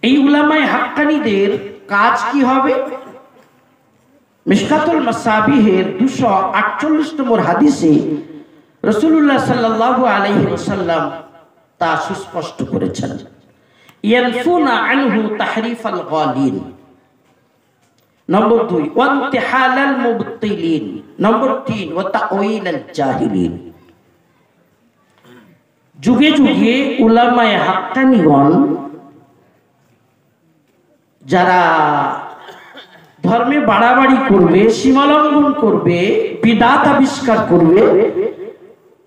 এই উলামায়ে হাক্কানীদের কাজ কি হবে? মিশকাতুল মাসাবিহের 248 নম্বর হাদিসে রাসূলুল্লাহ সাল্লাল্লাহু আলাইহি ওয়াসাল্লাম তা সুস্পষ্ট করেছেন। ইয়ানফুনা আনহু তাহরিফাল গালিন। নম্বর 2 ওয়ান্তিহালাল মুবতিলিন। নম্বর 3 ওয়া তাওয়িলাল জাহিলিন। যুগে যুগে উলামায়ে হাক্কানীগণ যারা ধর্মে বাড়াবাড়ি করবে, সীমালঙ্ঘন করবে, বিদআত আবিষ্কার করবে,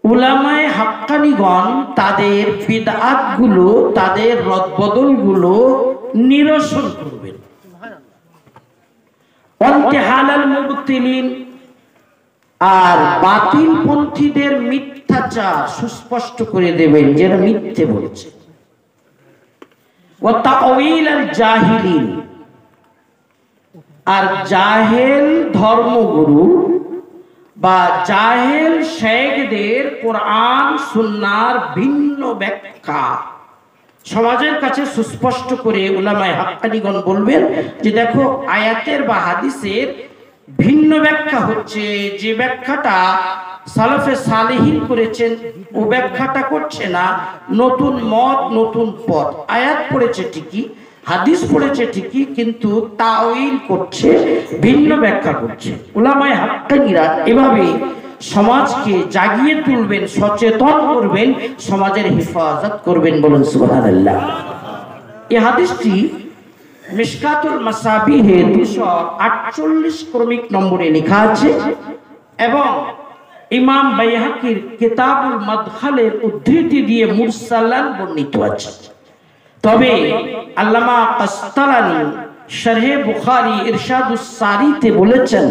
উলামায়ে হাক্কানীগণ তাদের বিদআত গুলো, তাদের রদবদল গুলো নিরসন করবেন। ওয়ান্তিহালাল মুবতিলিন, আর বাতিল পন্থীদের মিথ্যাচার সুস্পষ্ট করে দেবেন, যারা মিথ্যে বলছে। ওয়া তাওয়িলাল জাহিলিন, আর জাহেল ধর্মগুরু বা জাহেল শেখদের কোরআন সুন্নাহর ভিন্ন ব্যাখ্যা সমাজের কাছে সুস্পষ্ট করে উলামায়ে হাক্কানীগণ বলবেন যে দেখো, আয়াতের বা হাদিসের ভিন্ন ব্যাখ্যা হচ্ছে, যে ব্যাখ্যাটা সালাফে সালেহিন করেছেন ও ব্যাখ্যাটা করছে না, নতুন মত, নতুন পথ। আয়াত পড়েছে ঠিকই, হাদিস পড়েছে ঠিকই, কিন্তু তাওয়িল করছে, ভিন্ন ব্যাখ্যা করছে। উলামায়ে হাক্কানীরা এভাবে সমাজকে জাগিয়ে তুলবেন, সচেতন করবেন, সমাজের হেফাজত করবেন। বলুন সুবহানাল্লাহ। এই হাদিসটি মিশকাতুল মাসাবিহে 248 ক্রমিক নম্বরে লেখা আছে এবং ইমাম বাইহাকির কিতাবুল মাদখালের উদ্ধৃতি দিয়ে মুরসালান বর্ণিত আছে। তবে আল্লামা কাসতালানী শরহে বুখারী ইরশাদুস সারিতে বলেছেন,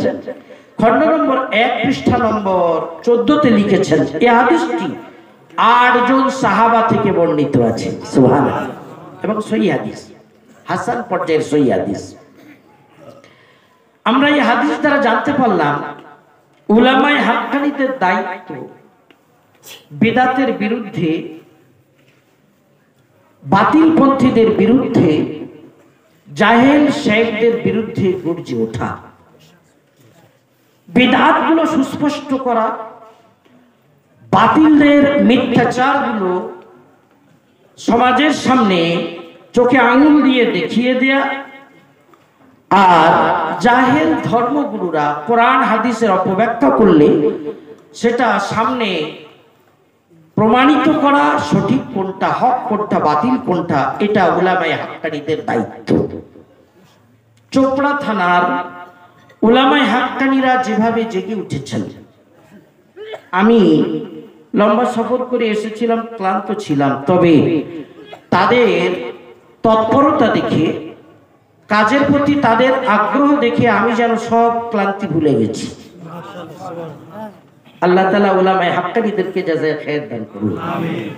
খণ্ড নম্বর 1 পৃষ্ঠা নম্বর 14 তে লিখেছেন, এই হাদিসটি 8 জন সাহাবা থেকে বর্ণিত আছে। সুবহানাল্লাহ। এবং সহিহ হাদিস, হাসান পর্যায়ের সহিহ হাদিস। আমরা এই হাদিস দ্বারা জানতে পারলাম উলামায়ে হাক্কানীদের দায়িত্ব বিদআতের বিরুদ্ধে, বাতিল পন্থীদের বিরুদ্ধে, জাহেল শেখদের বিরুদ্ধে গর্জে ওঠা, বিদআত গুলো সুস্পষ্ট করা, বাতিলদের মিথ্যাচার গুলো সমাজের সামনে চোখে আঙুল দিয়ে দেখিয়ে দেয়া, আর জাহেল ধর্মগুরুরা কোরআন হাদিসের অপব্যাখ্যা করলে সেটা সামনে প্রমাণিত করা, সঠিক কোনটা, হক কোনটা, বাতিল কোনটা, এটা উলামায়ে হাক্কানীদের দায়িত্ব। চোপড়া থানার উলামায়ে হাক্কানীরা যেভাবে জেগে উঠেছেন, আমি লম্বা সফর করে এসেছিলাম, ক্লান্ত ছিলাম, তবে তাদের তৎপরতা দেখে, কাজের প্রতি তাদের আগ্রহ দেখে আমি যেন সব ক্লান্তি ভুলে গেছি। আল্লাহ তাআলা উলামায়ে হাক্কানীদেরকে জাযায়ে খায়ের দান করুন। আমিন।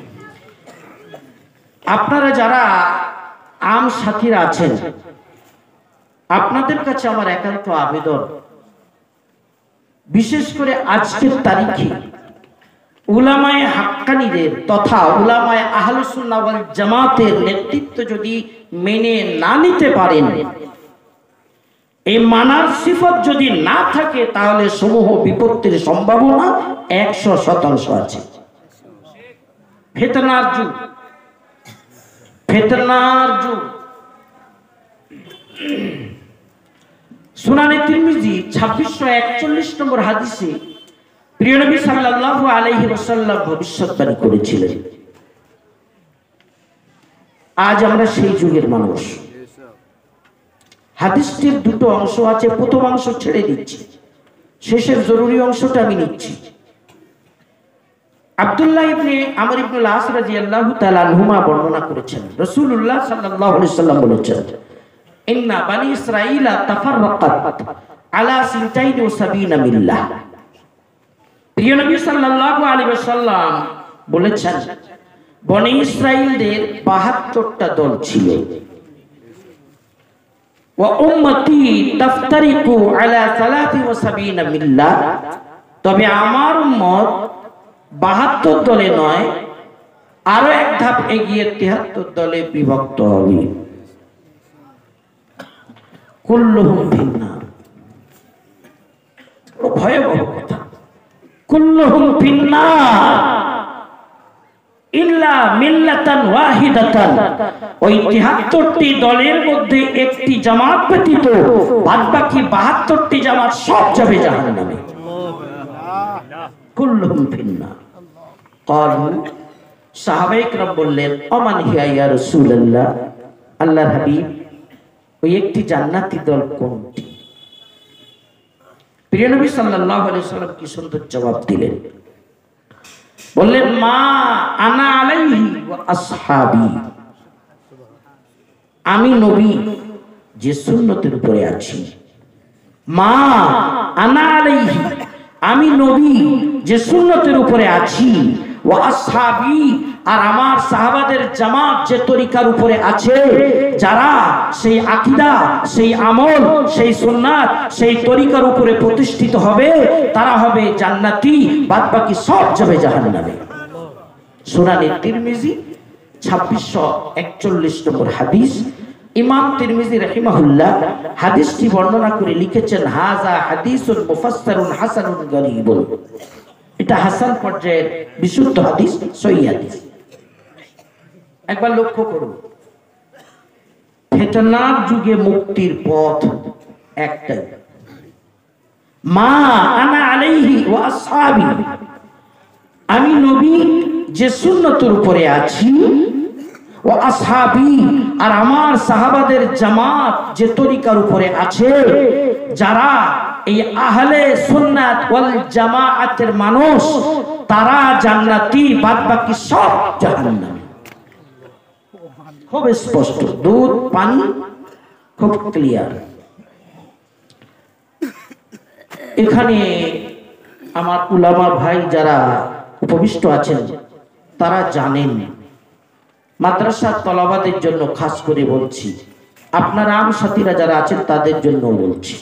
আপনারা যারা আম সাথীরা আছেন, আপনাদের কাছে আমার একান্ত আবেদন, বিশেষ করে আজকের তারিখে উলামায়ে হাক্কানীদের তথা উলামায়ে আহলুস সুন্নাহ ওয়াল জামাতের নেতৃত্ব যদি মেনে না নিতে পারেন, এই মানার সিফত যদি না থাকে, তাহলে সমূহ বিপত্তির সম্ভাবনা 100% আছে। ফিতনার যুগ, ফিতনার যুগ। সুনানে তিরমিজি 2641 নম্বর হাদিসে প্রিয় নবী সাল্লাল্লাহু আলাইহি ওয়াসাল্লাম ভবিষ্যৎবাণী করেছিলেন। আজ আমরা সেই যুগের মানুষ। হাদিসটির দুটো অংশ আছে, প্রথম অংশ ছেড়ে দিচ্ছি, শেষের জরুরি অংশটা আমি নিচ্ছি। আব্দুল্লাহ ইবনে আমর ইবনে আস রাদিয়াল্লাহু তাআলা আনহুমা বর্ণনা করেছেন, রাসূলুল্লাহ সাল্লাল্লাহু আলাইহি ওয়াসাল্লাম বলেছেন, ইন্না বানি ইসরাঈলা তাফাররাকাত আলা 72 মিল্লাহ। প্রিয় নবী সাল্লাল্লাহু আলাইহি ওয়াসাল্লাম বলেছেন, বনি ইসরাঈলদের 72টা দল ছিল। ওয়া উম্মতি তাফতারিকু আলা 73 মিল্লাহ, তবে আমার উম্মত 72 দলে নয়, আরো এক ধাপ এগিয়ে 73 দলে বিভক্ত হবে। কুল্লুহুম ফিন্নার। ভয়াবহ কথা, কুল্লুহুম ফিন্নার ইল্লা মিল্লাতান ওয়াহিদাতান। ওই ৭৩টি দলের মধ্যে একটি জামাত ব্যতীত বাদবাকি ৭২টি জামাত সব যাবে জাহান্নামে। কুল্লুহুম ফিন্নার। ক্বালু, সাহাবায়ে কেরাম বললেন, ওমান হিয়া ইয়া রাসূলুল্লাহ, আল্লাহর হাবিব, ওই একটি জান্নাতি দল কোনটি? প্রিয় নবী সাল্লাল্লাহু আলাইহি সাল্লাম কি সুন্দর জবাব দিলেন। বললেন, মা আনা আলাইহি ওয়া আসহাবি, আমি নবী যে সুন্নতের উপরে আছি। মা আনা আলাইহি, আমি নবী যে সুন্নতের উপরে আছি। ওয়া আসহাবি, আর আমার সাহাবাদের জামাত যে তরিকার উপরে আছে, যারা সেই আকীদা, সেই আমল, সেই সুন্নাত, সেই তরিকার উপরে প্রতিষ্ঠিত হবে, তারা হবে জান্নাতি, বাদ বাকি সব যাবে জাহান্নামে। সুনানে তিরমিজি 2641 নম্বর হাদিস। ইমাম তিরমিজি রাহিমাহুল্লাহ হাদিসটি বর্ণনা করে লিখেছেন, হাযা হাদিসুন মুফাসসারুন হাসানুন গরীবুন। এটা হাসান পর্যায়ের বিশুদ্ধ হাদিস, সহিহ হাদিস। একবার লক্ষ্য করুন, ফিতনার যুগে মুক্তির পথ একটাই, মা আনা আলাইহি ওয়া আসহাবি, আমি নবী যে সুন্নতের উপরে আছি। ওয়া আসহাবি, আর আমার সাহাবাদের জামাত যে তরিকার উপরে আছে, যারা এই আহলে সুন্নাত ওয়াল জামাআতের মানুষ, তারা জান্নাতি, বাদ বাকি সব জাহান্নামী। খুব স্পষ্ট, দুধ পানি, খুব ক্লিয়ার। এখানে আমার উলামা ভাই যারা উপবিষ্ট আছেন, তারা জানেন, মাদ্রাসার তলাবাদের জন্য খাস করে বলছি, আপনারা আম সাথীরা যারা আছেন তাদের জন্য বলছি,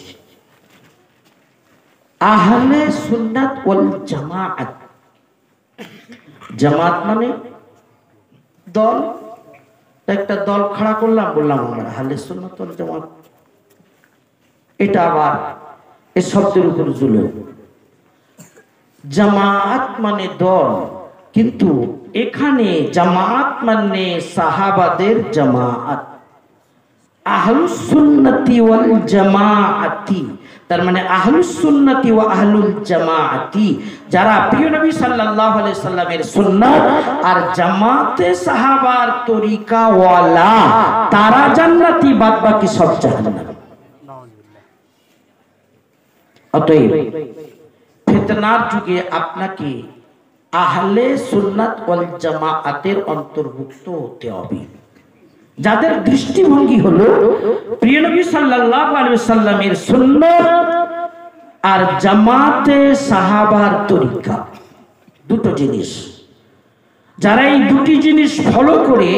আহলে সুন্নাত ওয়াল জামাআত, জামাত মানে দল। একটা দল খাড়া করলাম, বললাম আমরা আহলে সুন্নাত ওয়াল জামাত। এটা আবার এই শব্দের উপর জুলুম। জামাত মানে দল, কিন্তু এখানে জামাত মানে সাহাবাদের জামাত, আহলুস সুন্নতি ওয়াল জামাআতি। তার মানে আহলুস সুন্নতি ওয়া আহলুল জামাআতি, যারা প্রিয় নবী সাল্লাল্লাহু আলাইহি সাল্লামের সুন্নাত আর জামাতে সাহাবার তরিকা ওয়ালা, তারা জান্নাতি, বাদ বাকি সব জাহান্নামী। অতএব ফিতনার যুগে আপনাকে আহলে সুন্নাত ওয়াল জামাআতের অন্তর্ভুক্ত হতে হবে, যাদের দৃষ্টিভঙ্গি হলো প্রিয় নবী সাল্লাল্লাহু আলাইহি ওয়াসাল্লামের সুন্নাত আর জামাতে সাহাবার তরিকা, দুটো জিনিস। যারা এই দুটি জিনিস ফলো করে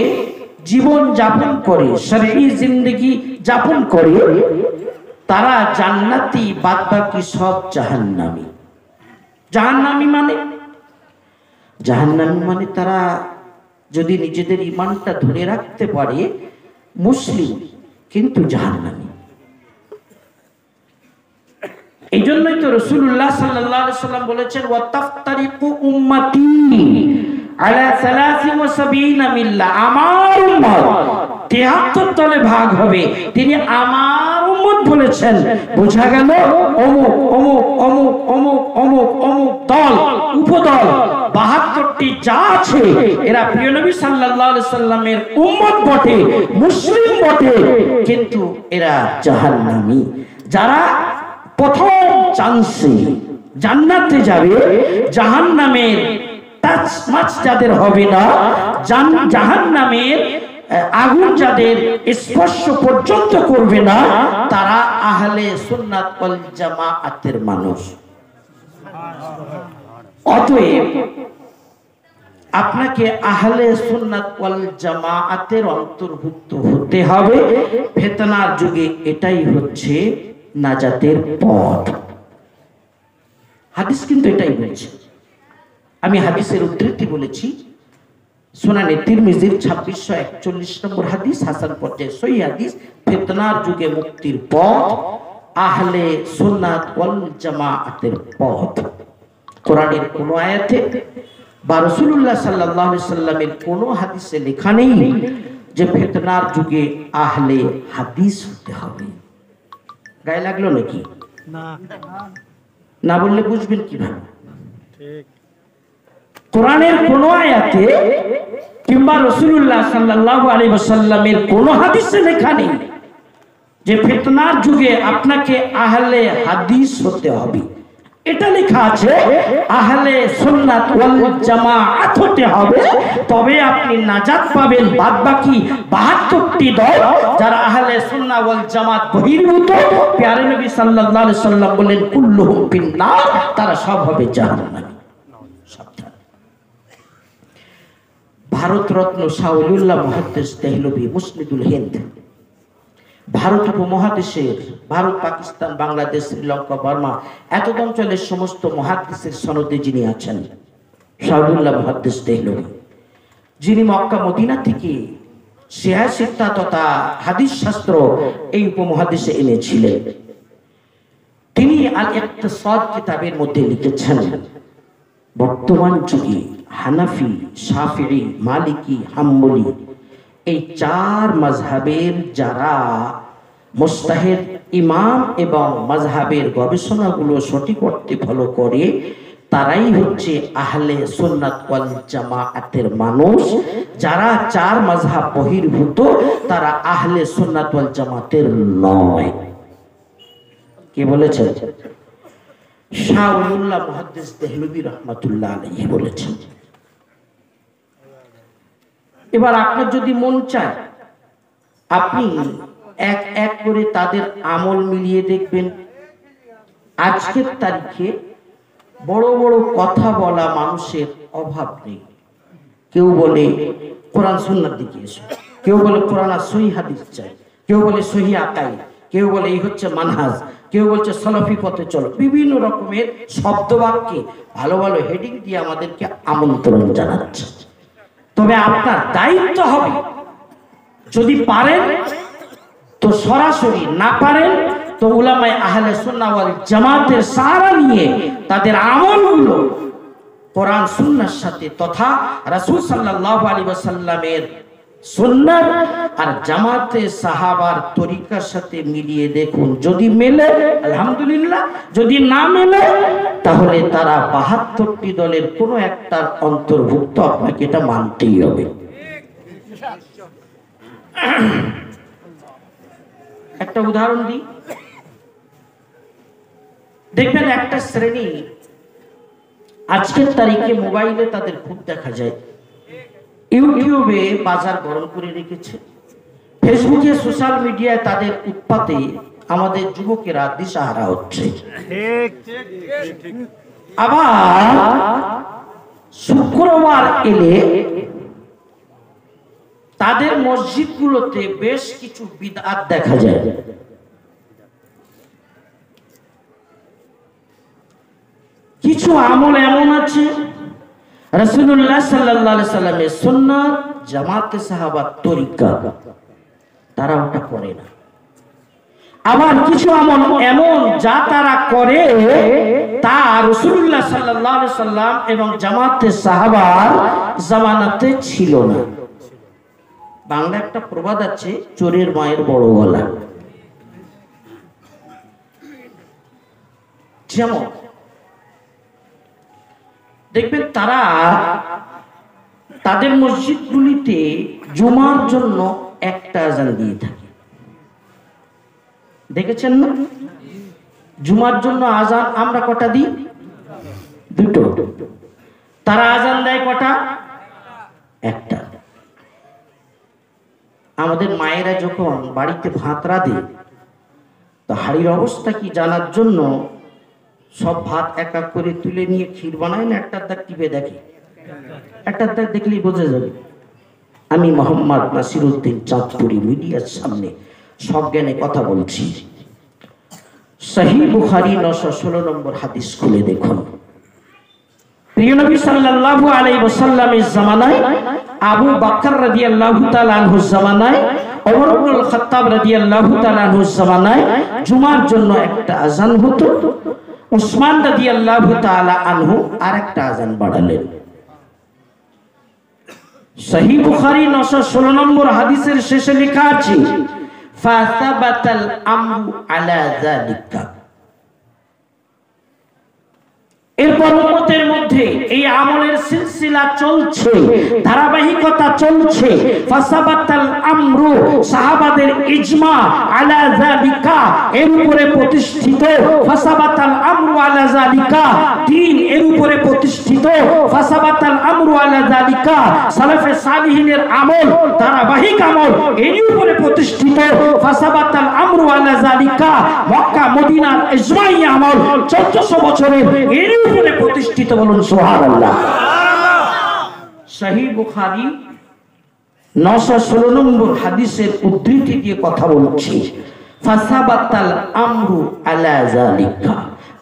জীবন যাপন করে, শরঈ জিন্দেগি যাপন করে, তারা জান্নাতি, বাদ বাকি সব জাহান্নামী। জাহান্নামী মানে তারা যদি নিজেদের ঈমানটা ধরে রাখতে পারে মুসলিম, কিন্তু জাহান্নামী। এই জন্যই তো রাসূলুল্লাহ সাল্লাল্লাহু আলাইহি ওয়াসাল্লাম বলেছেন, ওয়া তাফতারিকু উম্মতি আলা 73 মিল্লাহ, আমার উম্মত 73 দলে ভাগ হবে। তিনি আমার উম্মত বলেছেন, বোঝা গেল অমুক অমুক অমুক অমুক অমুক অমুক দল, উপদল ৭২টি যা আছে, এরা প্রিয় নবী সাল্লাল্লাহু আলাইহি সাল্লামের উম্মত বটে, মুসলিম বটে, কিন্তু এরা জাহান্নামী। যারা প্রথম চান্সে জান্নাতে যাবে, জাহান্নামের টাচ মাছ যাদের হবে না, জাহান্নামের আগুন যাদের স্পর্শ পর্যন্ত করবে না, তারা আহলে সুন্নাত ওয়াল জামাআতের মানুষ। অতএব আপনাকে আহলে সুন্নাত ওয়াল জামাআতের অন্তর্ভুক্ত হতে হবে। ফিতনার যুগে এটাই হচ্ছে নাজাতের পথ। হাদিস কিন্তু এটাই বলছে। আমি হাদিসের উদ্ধৃতি বলেছি, সুনানে তিরমিজির 2641 নম্বর হাদিস, হাসান পর্যায়ে সহিহ হাদিস। ফিতনার যুগে মুক্তির পথ আহলে সুন্নাত ওয়াল জামাআতের পথ। কোরআনের কোন আয়াতে বা রাসূলুল্লাহ সাল্লাল্লাহু আলাইহি সাল্লামের কোন হাদিসে লেখা নেই যে ফিতনার যুগে আহলে হাদিস হতে হবে। গায়ে লাগলো নাকি? না, না বললে বুঝবেন কিভাবে? ঠিক, কোরআনের কোন আয়াতে কিংবা রাসূলুল্লাহ সাল্লাল্লাহু আলাইহি ওয়াসাল্লামের কোন হাদিসে লেখা নেই যে ফিতনার যুগে আপনাকে আহলে হাদিস হতে হবে। এটা লেখা আছে আহলে সুন্নাত ওয়াল জামাআত হতে হবে, তবে আপনি নাজাত পাবেন। বাদবাকি 72টি দল যারা আহলে সুন্নাহ ওয়াল জামাত বহির্ভূত, প্যারে নবী সাল্লাল্লাহু আলাইহি সাল্লাম বলেন কুল্লুহুম ফিন্নার, তারা সব হবে জাহান্নামী। সাবধান। ভারত রত্ন শাহ ওলিউল্লাহ মুহাদ্দিস দেহলভী মুসনিদুল হিন্দ, ভারত উপমহাদেশের ভারত, পাকিস্তান, বাংলাদেশ, শ্রীলঙ্কা, বার্মা এত অঞ্চলের সমস্ত মুহাদ্দিসের সনদে যিনি আছেন শাহ ওলিউল্লাহ মুহাদ্দিস দেহলভী, যিনি মক্কা মদিনা থেকে সিহাহ তথা হাদিস শাস্ত্র এই উপমহাদেশে এনেছিলেন। তিনি আল ইকতিসাদ কিতাবের মধ্যে লিখেছেন বর্তমান যুগে হানাফি, শাফিঈ, মালিকি, হাম্বলি এই চার মাযহাবের যারা মুজতাহিদ ইমাম এবং মাযহাবের গবেষণাগুলো সঠিক অর্থে ফলো করে, তারাই হচ্ছে আহলে সুন্নাত ওয়াল জামাআতের মানুষ। যারা চার মাযহাব বহির্ভূত তারা আহলে সুন্নাত ওয়াল জামাতের নয়। কে বলেছেন? শাহ ওলিউল্লাহ মুহাদ্দিস দেহলভী রাহমাতুল্লাহ আলাইহি বলেছেন। এবার আপনার যদি মন চায় আপনি এক এক করে তাদের আমল মিলিয়ে দেখবেন। আজকের তারিখে বড় বড় কথা বলা মানুষের অভাব নেই। কেউ বলে কোরআন সুন্নাহর দিকে এসো, কেউ বলে কোরআন আর সহিহ হাদিস চাই, কেউ বলে সহিহ আকাইদ, কেউ বলে এই হচ্ছে মানহাজ, কেউ বলছে সলফি পথে চলো। বিভিন্ন রকমের শব্দবাক্যে ভালো ভালো হেডিং দিয়ে আমাদেরকে আমন্ত্রণ জানাচ্ছে। তবে আপনার দায়িত্ব হবে, যদি পারেন তো সরাসরি, না পারেন তো উলামায়ে আহলে সুন্নাহ ওয়াল জামাতের সাহারা নিয়ে তাদের আমলগুলো কোরআন সুন্নাহর সাথে তথা রাসূল সাল্লাল্লাহু আলাইহি ওয়াসাল্লামের সুন্নাত আর জামাতে সাহাবার তরিকার সাথে মিলিয়ে দেখুন। যদি মেলে আলহামদুলিল্লাহ, যদি না মেলে তাহলে তারা 72টি দলের কোনো একটার অন্তর্ভুক্ত, আপনাকে এটা মানতেই হবে। একটা উদাহরণ দিই, দেখবেন একটা শ্রেণী আজকের তারিখে মোবাইলে তাদের খুব দেখা যায়, ইউটিউবে বাজার গরম করে রেখেছে, ফেসবুকে সোশ্যাল মিডিয়ায় তাদের উৎপাতে আমাদের যুবকেরা দিশাহারা হচ্ছে। আবার শুক্রবার এলে তাদের মসজিদগুলোতে বেশ কিছু বিদআত দেখা যায়। কিছু আমল এমন আছে রাসূলুল্লাহ সাল্লাল্লাহু আলাইহি সাল্লামের সুন্নাত, জামাতে সাহাবার তরিকা, তারা ওটা করে না। আবার কিছু আমল এমন যা তারা করে তা রাসূলুল্লাহ সাল্লাল্লাহু আলাইহি সাল্লাম এবং জামাতে সাহাবার জামানাতে ছিল না। বাংলা একটা প্রবাদ আছে, চোরের মায়ের বড় গলা। যেমন দেখবেন তারা তাদের মসজিদগুলিতে জুমার জন্য একটা আজান দিয়ে থাকে, দেখেছেন না? জুমার জন্য আজান আমরা কটা দিই? দুটো। তারা আজান দেয় কটা? একটা। আমাদের মায়েরা যখন বাড়িতে ভাত রাঁধে তো হাড়ির অবস্থা কি জানার জন্য সব ভাত এক এক করে তুলে নিয়ে ক্ষীর বানায় না, একটার দাগ টিপে দেখে। একটার দাগ দেখলেই বোঝা যাবে। আমি মোহাম্মদ নাসিরউদ্দিন চাঁদপুরি মিডিয়ার সামনে সজ্ঞানে কথা বলছি। সহিহ বুখারী 916 নম্বর হাদিস খুলে দেখুন। প্রিয় নবী সাল্লাল্লাহু আলাইহি ওয়াসাল্লামের জামানায়, আবু বকর রাদিয়াল্লাহু তাআলা আনহুর জামানায়, ওমর ইবনুল খাত্তাব রাদিয়াল্লাহু তাআলা আনহুর জামানায় জুমার জন্য একটা আযান হতো। উসমান রাদিয়াল্লাহু তাআলা আনহু আরেকটা আযান বাড়ালেন। সহিহ বুখারী 916 নম্বর হাদিসের শেষে লেখা আছে, ফাসাবাতাল আমরু আলা যালিকা। এরপর উম্মতের মধ্যে এই আমলের সিলসিলা চলছে, ধারাবাহিকতা চলছে। ফাসাবাতাল আমরু, সাহাবাদের ইজমা, আলা যালিকা, এর উপরে প্রতিষ্ঠিত। ফাসাবাতাল আমরু আলা যালিকা, দ্বীন এর উপরে প্রতিষ্ঠিত। ফাসাবাতাল আমরু আলা যালিকা, সালাফে সালিহিনের আমল, ধারাবাহিক আমল এর উপরে প্রতিষ্ঠিত। ফাসাবাতাল আমরু আলা যালিকা, মক্কা মদিনার ইজমাই আমল 1400 বছরের এর উপরে প্রতিষ্ঠিত। বলুন সুবহানাল্লাহ। সহিহ বুখারী 916 নম্বর হাদিসের উদ্ধৃতি দিয়ে কথা বলছি। ফাসাবাতাল আমরু আলা যালিকা।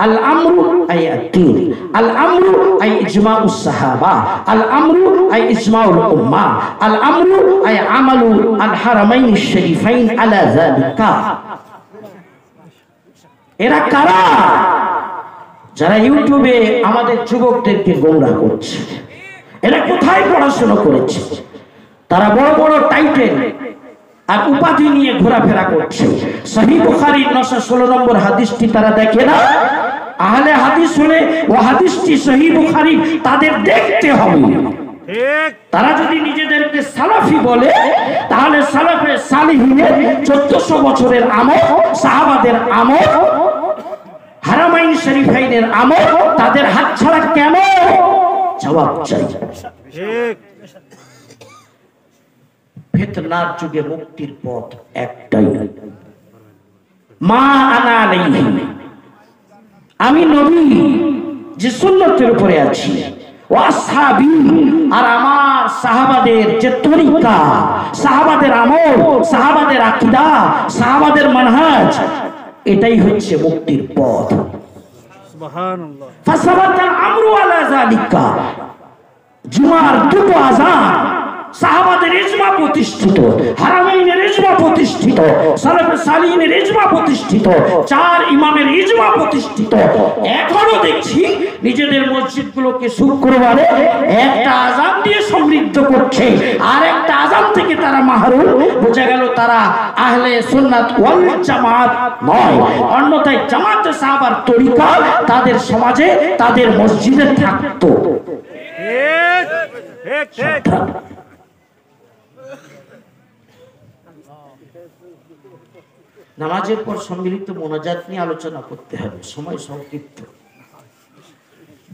আল আমরু আই আদ-দ্বীন, আল আমরু আই ইজমাউস সাহাবা, আল আমরু আই ইজমাউল উম্মাহ, আল আমরু আই আমালু আল হারামাইনিশ শরীফাইন আলা যালিকা। এরা কারা? যারা ইউটিউবে আমাদের যুবকদেরকে গোমরাহ করছে। এরা কোথায় পড়াশোনা করেছে? তারা বড় বড় টাইটেল আর উপাধি নিয়ে ঘোরাফেরা করছে। সহিহ বুখারীর 916 নম্বর হাদিসটি তারা দেখে না। আহলে হাদিস হলে ও হাদিসটি সহিহ বুখারী তাদের দেখতে হবে। তারা যদি নিজেদেরকে সালাফি বলে, তাহলে সালাফে সালিহিনের 1400 বছরের আমল, সাহাবাদের আমল, হারামাইন শরীফাইনের আমল তাদের হাত ছাড়া কেন? জবাব চাই। ফিতনার যুগে মুক্তির পথ একটাই, মা আনা আলাইহি, আমি নবী যে সুন্নতের উপরে আছি, ওয়া আসহাবী, আর আমার সাহাবাদের যে তরিকা, সাহাবাদের আমল, সাহাবাদের আকীদা, সাহাবাদের মানহাজ, এটাই হচ্ছে মুক্তির পথ। সুবহানাল্লাহ। ফাসাবাতাল আমরু আলা যালিকা, জুমার দুটো আযান সাহাবাদের ইজমা প্রতিষ্ঠিত, হারামাইনের ইজমা প্রতিষ্ঠিত, সালাফে সালিহিনের ইজমা প্রতিষ্ঠিত, চার ইমামের ইজমা প্রতিষ্ঠিত। এখনো দেখছি নিজেদের মসজিদগুলোকে শুক্রবারে একটা আযান দিয়ে সমৃদ্ধ করছে, আর একটা আযান থেকে তারা মাহরুম। বোঝা গেল তারা আহলে সুন্নাত ওয়াল জামাত নয়। অন্যথায় জামাতে সাহাবার তরিকা তাদের সমাজে, তাদের মসজিদে থাকতো। নামাজের পর সম্মিলিত মোনাজাত নিয়ে আলোচনা করতে হবে, সময় সংক্ষিপ্ত,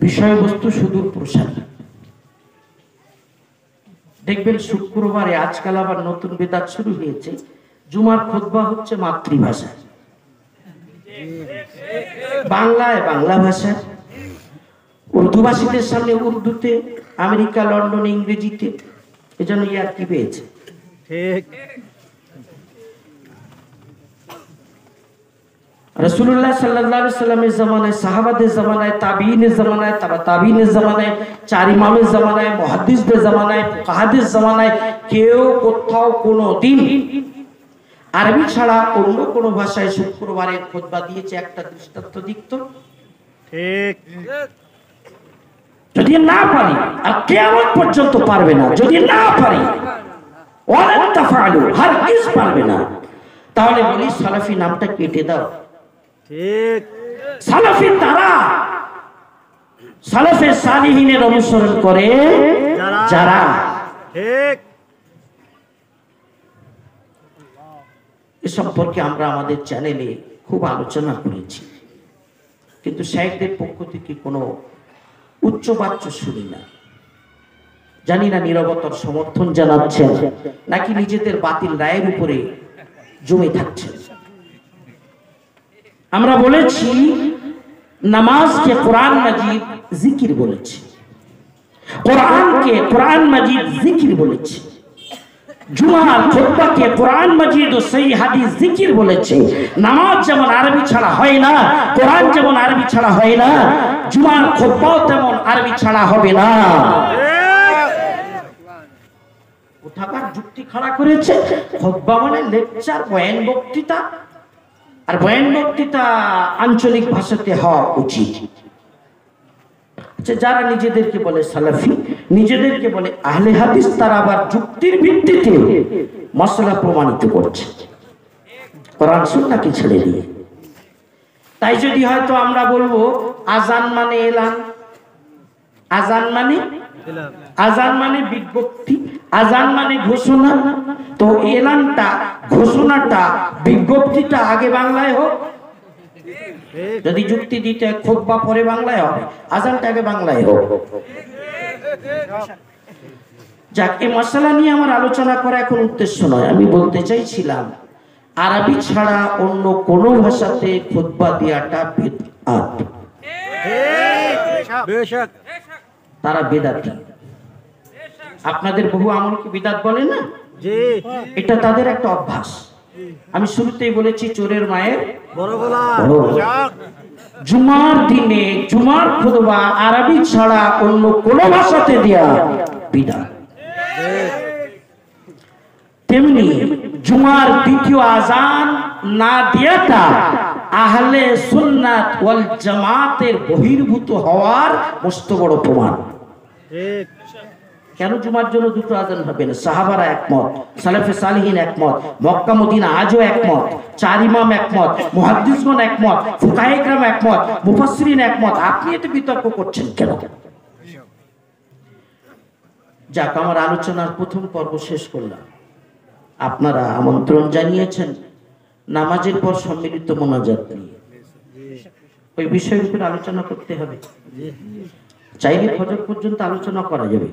বিষয়বস্তু সুদূর প্রসারী। দেখবেন শুক্রবারে আজকাল আবার নতুন বিদআত শুরু হয়েছে, জুমার খুতবা হচ্ছে মাতৃভাষা, বাংলায় বাংলা ভাষা, উর্দু ভাষীদের সামনে উর্দুতে, আমেরিকা লন্ডন ইংরেজিতে। এজন্য ইয়ার কি পেয়েছে। ঠিক। রাসূলুল্লাহ সাল্লাল্লাহু আলাইহি সাল্লামের জামানায়, সাহাবাদের জামানায়, তাবিঈনের জামানায়, তাবা তাবিঈনের জামানায়, চার ইমামের জামানায়, মুহাদ্দিসদের জামানায়, ফুকাহাদের জামানায় কেউ কোথাও কোনো দিন আরবি ছাড়া অন্য কোনো ভাষায় শুক্রবারের খুতবা দিয়েছে? একটা দৃষ্টান্ত দিত। ঠিক। যদি না পারি, আর কিয়ামত পর্যন্ত পারবে না, যদি না পারি, ওয়ালান তাফআলু, হারগিজ পারবে না, তাহলে বলি সালাফি নামটা কেটে দাও। ঠিক। সালাফি তারা সালাফে সালিহিনের অনুসরণ করে যারা। ঠিক। এ সম্পর্কে আমরা আমাদের চ্যানেলে খুব আলোচনা করেছি, কিন্তু শাইখদের পক্ষ থেকে কোনো উচ্চবাচ্য শুনি না। জানি না নীরবতার সমর্থন জানাচ্ছেন নাকি নিজেদের বাতিল রায়ের উপরে জমে থাকছেন। আমরা বলেছি নামাজকে কোরআন মাজিদ জিকির বলেছি, কোরআনকে কোরআন মাজিদ জিকির বলেছি। জুমার খুতবাকে কোরআন মাজিদ ও সহিহ হাদিস জিকির বলেছে। নামাজ যেমন আরবি ছাড়া হয় না, কোরআন যেমন আরবি ছাড়া হয় না, জুমার খুতবাও তেমন আরবি ছাড়া হবে না। কোথাকার যুক্তি খাড়া করেছে, খুতবা মানে লেকচার, বয়ান বক্তৃতা, আর বয়ান বক্তৃতা আঞ্চলিক ভাষাতে হওয়া উচিত। যারা নিজেদেরকে বলে সালাফি, নিজেদেরকে বলে আহলে হাদিস, তারা আবার যুক্তির ভিত্তিতে মাসলা প্রমাণিত করছে কোরআন সুন্নাহকে ছেড়ে দিয়ে। তাই যদি হয়তো আমরা বলবো আজান মানে এলান, আজান মানে আজান মানে বিজ্ঞপ্তি, আজান মানে ঘোষণা, তো এলানটা, ঘোষণাটা, বিজ্ঞপ্তিটা আগে বাংলায় হোক। যদি যুক্তি দিতে খুতবা পরে বাংলায় হবে, আজানটা আগে বাংলায় হোক। যাক, এই মশলা নিয়ে আমার আলোচনা করা এখন উদ্দেশ্য নয়। আমি বলতে চাইছিলাম আরবি ছাড়া অন্য কোন ভাষাতে খুতবা দেওয়াটা বিদআত। তারা বেদাতি। আপনাদের বহু আমলকে বিদআত বলে না, এটা তাদের একটা অভ্যাস। আমি শুরুতেই বলেছি চোরের মায়ের বড় গলা। জুমার দিনে জুমার খুতবা আরবি ছাড়া অন্য কোন ভাষাতে দেয়া বিদআত। তেমনি জুমার দ্বিতীয় আজান না দেয়াটা আহলে সুন্নাত ওয়াল জামাতের বহির্ভূত হওয়ার মস্ত বড় প্রমাণ। কেন জুমার জন্য দুটো আজান হবে না? সাহাবারা একমত, সালেফে সালিহিন একমত, মক্কা মদিনা আজও একমত, চার ইমাম একমত, মুহাদ্দিসগণ একমত, ফুকাহে কেরাম একমত, মুফাসসিরিন একমত। আপনি এতে বিতর্ক করছেন কেন? যাক, আমার আলোচনার প্রথম পর্ব শেষ করলাম। আপনারা আমন্ত্রণ জানিয়েছেন নামাজের পর সম্মিলিত মোনাজাত নিয়ে, ওই বিষয়ের উপর আলোচনা করতে হবে। চাইলে ফজর পর্যন্ত আলোচনা করা যাবে,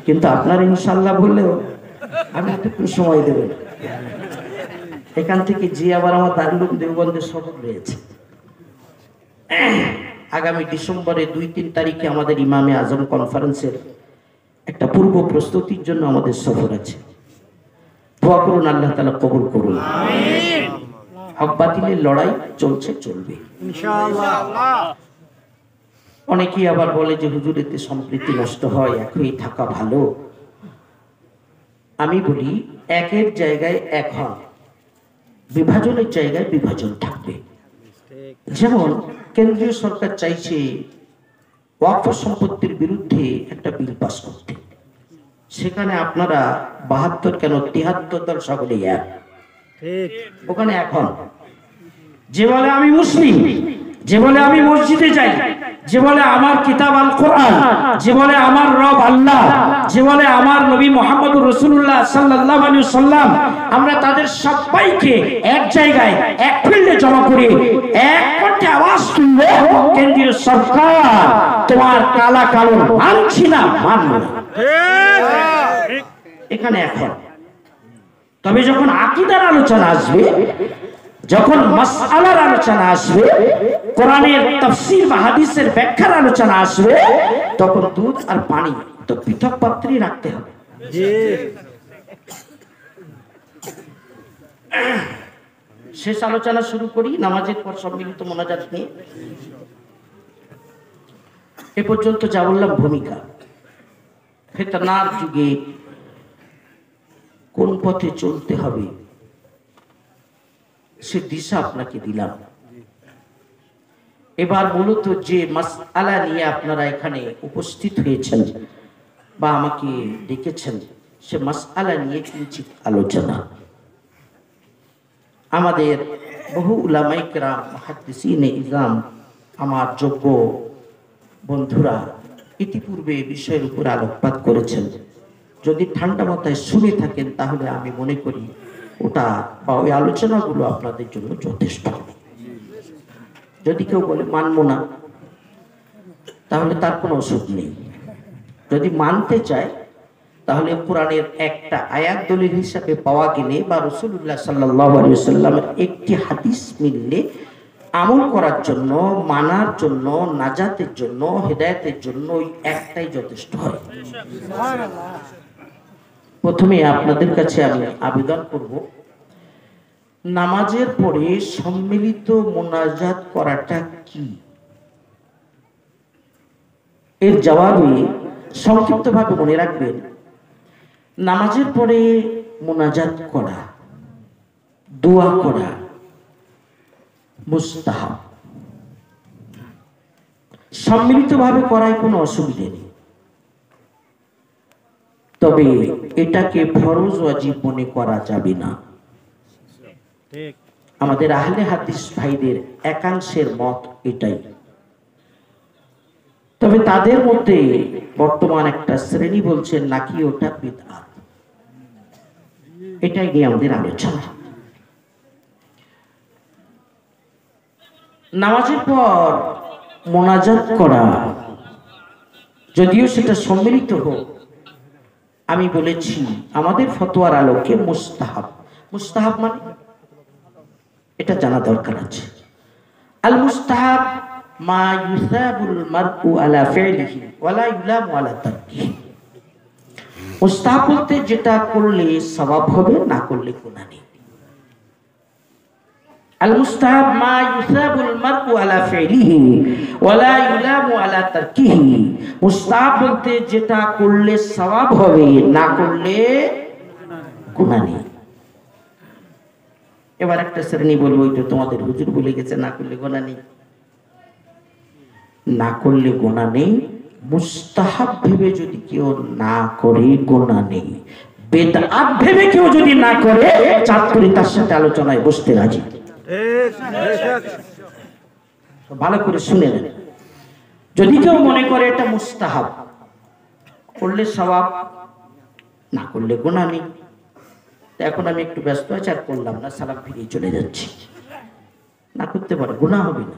কিন্তু আপনারা ইনশাআল্লাহ বললেও আমি এতক্ষণ সময় দেব না। এখান থেকে যে আবার আমার দারুল দেওবন্দের সফর রয়েছে। আগামী ডিসেম্বরে 2-3 তারিখে আমাদের ইমামে আজম কনফারেন্সের একটা পূর্ব প্রস্তুতির জন্য আমাদের সফর আছে। দোয়া করুন, আল্লাহ তাআলা কবুল করুন। আমিন। হক বাতিলের লড়াই চলছে, চলবে ইনশাআল্লাহ। অনেকেই আবার বলে যে হুজুর এতে সম্প্রীতি নষ্ট হয়, একই থাকা ভালো। আমি বলি একের জায়গায় এক হন, বিভাজনের জায়গায় বিভাজন থাকবে। যেমন কেন্দ্রীয় সরকার চাইছে ওয়াকফ সম্পত্তির বিরুদ্ধে একটা বিল পাস করতে, সেখানে আপনারা 72 কেন 73 দল সকলে এক, ওখানে এখন যে বলে আমি মুসলিম, যে বলে আমি মসজিদে যাই, যে বলে আমার কিতাব আল কোরআন, যে বলে আমার রব আল্লাহ, যে বলে আমার নবী মুহাম্মদুর রাসূলুল্লাহ সাল্লাল্লাহু আলাইহি ওয়াসাল্লাম, আমরা তাদের সবাইকে এক জায়গায় এক ফিল্ডে জমা করে এক কণ্ঠে আওয়াজ তুলবো, কেন্দ্রীয় সরকার তোমার কালা কানুন মানছি না, মানব না। এখানে এখন তবে যখন আকীদার আলোচনা আসবে, যখন মাসআলার আলোচনা আসবে, কোরআনের তাফসীর বা হাদিসের ব্যাখ্যার আলোচনা আসবে, তখন দুধ আর পানি তো পৃথক পাত্রে রাখতে হবে। শেষ আলোচনা শুরু করি নামাজের পর সম্মিলিত মোনাজাত নিয়ে। এ পর্যন্ত যা বললাম ভূমিকা, ফিতনার যুগে কোন পথে চলতে হবে সে দিশা আপনাকে দিলাম। এবার মূলত যে মাসআলা নিয়ে আপনারা এখানে উপস্থিত হয়েছেন বা আমাকে ডেকেছেন, সে মাসআলা নিয়ে কিঞ্চিত আলোচনা। আমাদের বহু উলামায়ে কেরাম, মুহাদ্দিসিনে ইজম, আমার যোগ্য বন্ধুরা ইতিপূর্বে বিষয়ের উপর আলোকপাত করেছেন। যদি ঠান্ডা মাথায় শুনে থাকেন তাহলে আমি মনে করি ওটা বা ওই আলোচনাগুলো আপনাদের জন্য যথেষ্ট। যদি কেউ বলে মানব না, তাহলে তার কোনো ওষুধ নেই। যদি মানতে চায় তাহলে কোরআনের একটা আয়াত দলিল হিসাবে পাওয়া গেলে বা রাসূলুল্লাহ সাল্লাল্লাহু আলাইহি ওয়াসাল্লামের একটি হাদিস মিললে আমল করার জন্য, মানার জন্য, নাজাতের জন্য, হেদায়েতের জন্য ওই একটাই যথেষ্ট হয়। প্রথমে আপনাদের কাছে আমি আবেদন করব, নামাজের পরে সম্মিলিত মোনাজাত করাটা কি? এর জবাবে সংক্ষিপ্তভাবে মনে রাখবেন, নামাজের পরে মোনাজাত করা, দোয়া করা মুস্তাহাব। সম্মিলিতভাবে করায় কোনো অসুবিধা নেই, তবে এটাকে ফরজ ওয়াজিব মনে করা যাবে না। আমাদের আহলে হাদিস ভাইদের একাংশের মত এটাই। তবে তাদের মধ্যে বর্তমান একটা শ্রেণী বলছেন নাকি ওটা বিদআত। এটাই নিয়ে আমাদের আলোচনা। নামাজের পর মোনাজাত করা, যদিও সেটা সম্মিলিত হোক, আমি বলেছি আমাদের ফতোয়ার আলোকে মুস্তাহাব। মুস্তাহাব মানে এটা জানা দরকার আছে। আল মুস্তাহাব মা ইউসাবুল মারউ আলা ফি'লিহি ওয়া লা ইউলামু আলা তারকিহি। মুস্তাহাব বলতে যেটা করলে সওয়াব হবে, না করলে গুনাহ নেই। আল মুস্তাহাব মা ইউসাবুল মারউ আলা ফি'লিহি ওয়া লা ইউলামু আলা তারকিহি। মুস্তাহাব বলতে যেটা করলে সওয়াব হবে, না করলে গুনাহ নেই। এবার একটা শ্রেণী বলবো, ওই তো তোমাদের হুজুর বলে গেছে না করলে গুনাহ নেই। না করলে গুনাহ নেই, মুস্তাহাব ভেবে যদি কেউ না করে গুনাহ নেই। বিদআত ভেবে কেউ যদি না করে, চাঁদপুরি তার সাথে আলোচনায় বসতে রাজি। ভালো করে শুনে নেন। যদি কেউ মনে করে এটা মুস্তাহাব, করলে সওয়াব, না করলে গুনাহ নেই, এখন আমি একটু ব্যস্ত আছি আর করলাম না, সালাম ফিরিয়ে চলে যাচ্ছি, না করতে পারে, গুনাহ হবে না,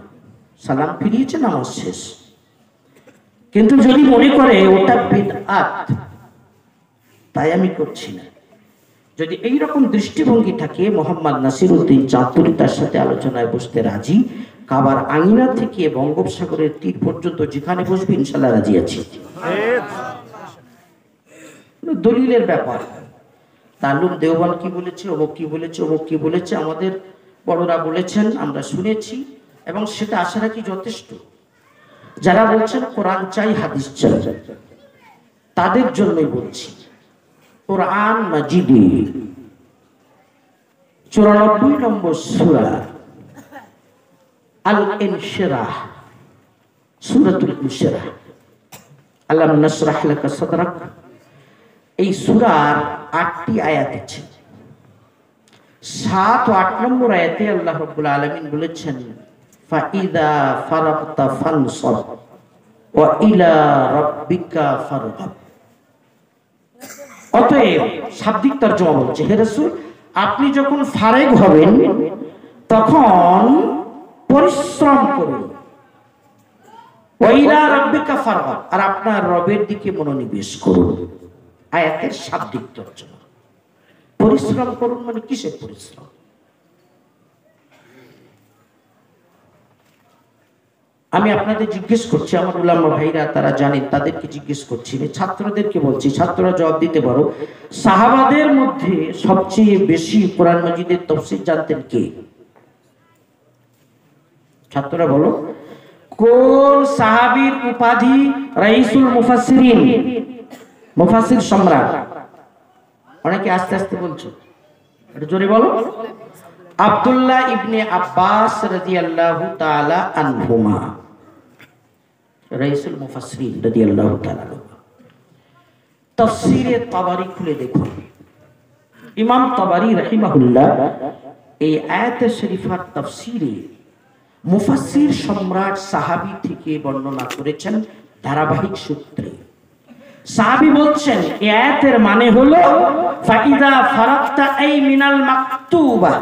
সালাম ফিরিয়েছে, নামাজ শেষ। কিন্তু যদি মনে করে ওটা বিদআত, তাই আমি করছি না, যদি এইরকম দৃষ্টিভঙ্গি থাকে, মোহাম্মদ নাসিরউদ্দিন চাঁদপুরি তার সাথে আলোচনায় বসতে রাজি। কাবার আঙিনা থেকে বঙ্গোপসাগরের তীর পর্যন্ত যেখানে বসবে ইনশাল্লাহ রাজি আছি। দলিলের ব্যাপার, তালুম দেওবন্দ কি বলেছে, অমুক কি বলেছে, অমুক কি বলেছে, আমাদের বড়রা বলেছেন, আমরা শুনেছি এবং সেটা আশা রাখি যথেষ্ট। যারা বলছেন কোরআন চাই, হাদিস চাই, তাদের জন্যই বলছি। কোরআন মাজিদে 94 নম্বর সূরা আল ইনশিরাহ, সূরাতুল ইনশিরাহ, আলাম নাশরাহ লাকা সাদরাক, এই সূরার 8টি আয়াত আছে। 7 ও 8 নম্বর আয়াতে আল্লাহ রাব্বুল আলামিন বলেছেন, ফাইদা ফারাগতা ফানসব ওয়া ইলা রাব্বিকা ফারগাব। অতএব শাব্দিক তরজমা বলছে, হে রাসূল, আপনি যখন ফারেগ হবেন তখন পরিশ্রম করুন, ওয়া ইলা রাব্বিকা ফারগাব, আর আপনার রবের দিকে মনোনিবেশ করুন। আয়াতের শাব্দিক তরজমা। পরিশ্রম করুন মানে কিসের পরিশ্রম? আমি আপনাদের জিজ্ঞেস করছি, আমার উলামা ভাইরা তারা জানেন, তাদেরকে জিজ্ঞেস করছি, ছাত্রদেরকে বলছি, ছাত্ররা জবাব দিতে পারো। সাহাবাদের মধ্যে সবচেয়ে বেশি কোরআন মাজিদের তাফসীর জানতেন কে? ছাত্ররা বলো, কোন সাহাবীর উপাধি রাইসুল মুফাসসিরিন, মুফাসসির সম্রাট? অনেকে আস্তে আস্তে বলছো, একটু জোরে বলো। আব্দুল্লাহ ইবনে আব্বাস রাদিয়াল্লাহু তাআলা আনহুমা, রাইসুল মুফাসসিরিন রাদিয়াল্লাহু তাআলা। তাফসীরে তাবারি খুলে দেখুন, ইমাম তাবারি রাহিমাহুল্লাহ এই আয়াতে শরীফার তাফসীরে মুফাসসির সম্রাট সাহাবী থেকে বর্ণনা করেছেন ধারাবাহিক সূত্রে। সাহাবী বলছেন, এই আয়াতের মানে হলো ফাইদা ফারাগতা আই মিনাল মাকতুবা,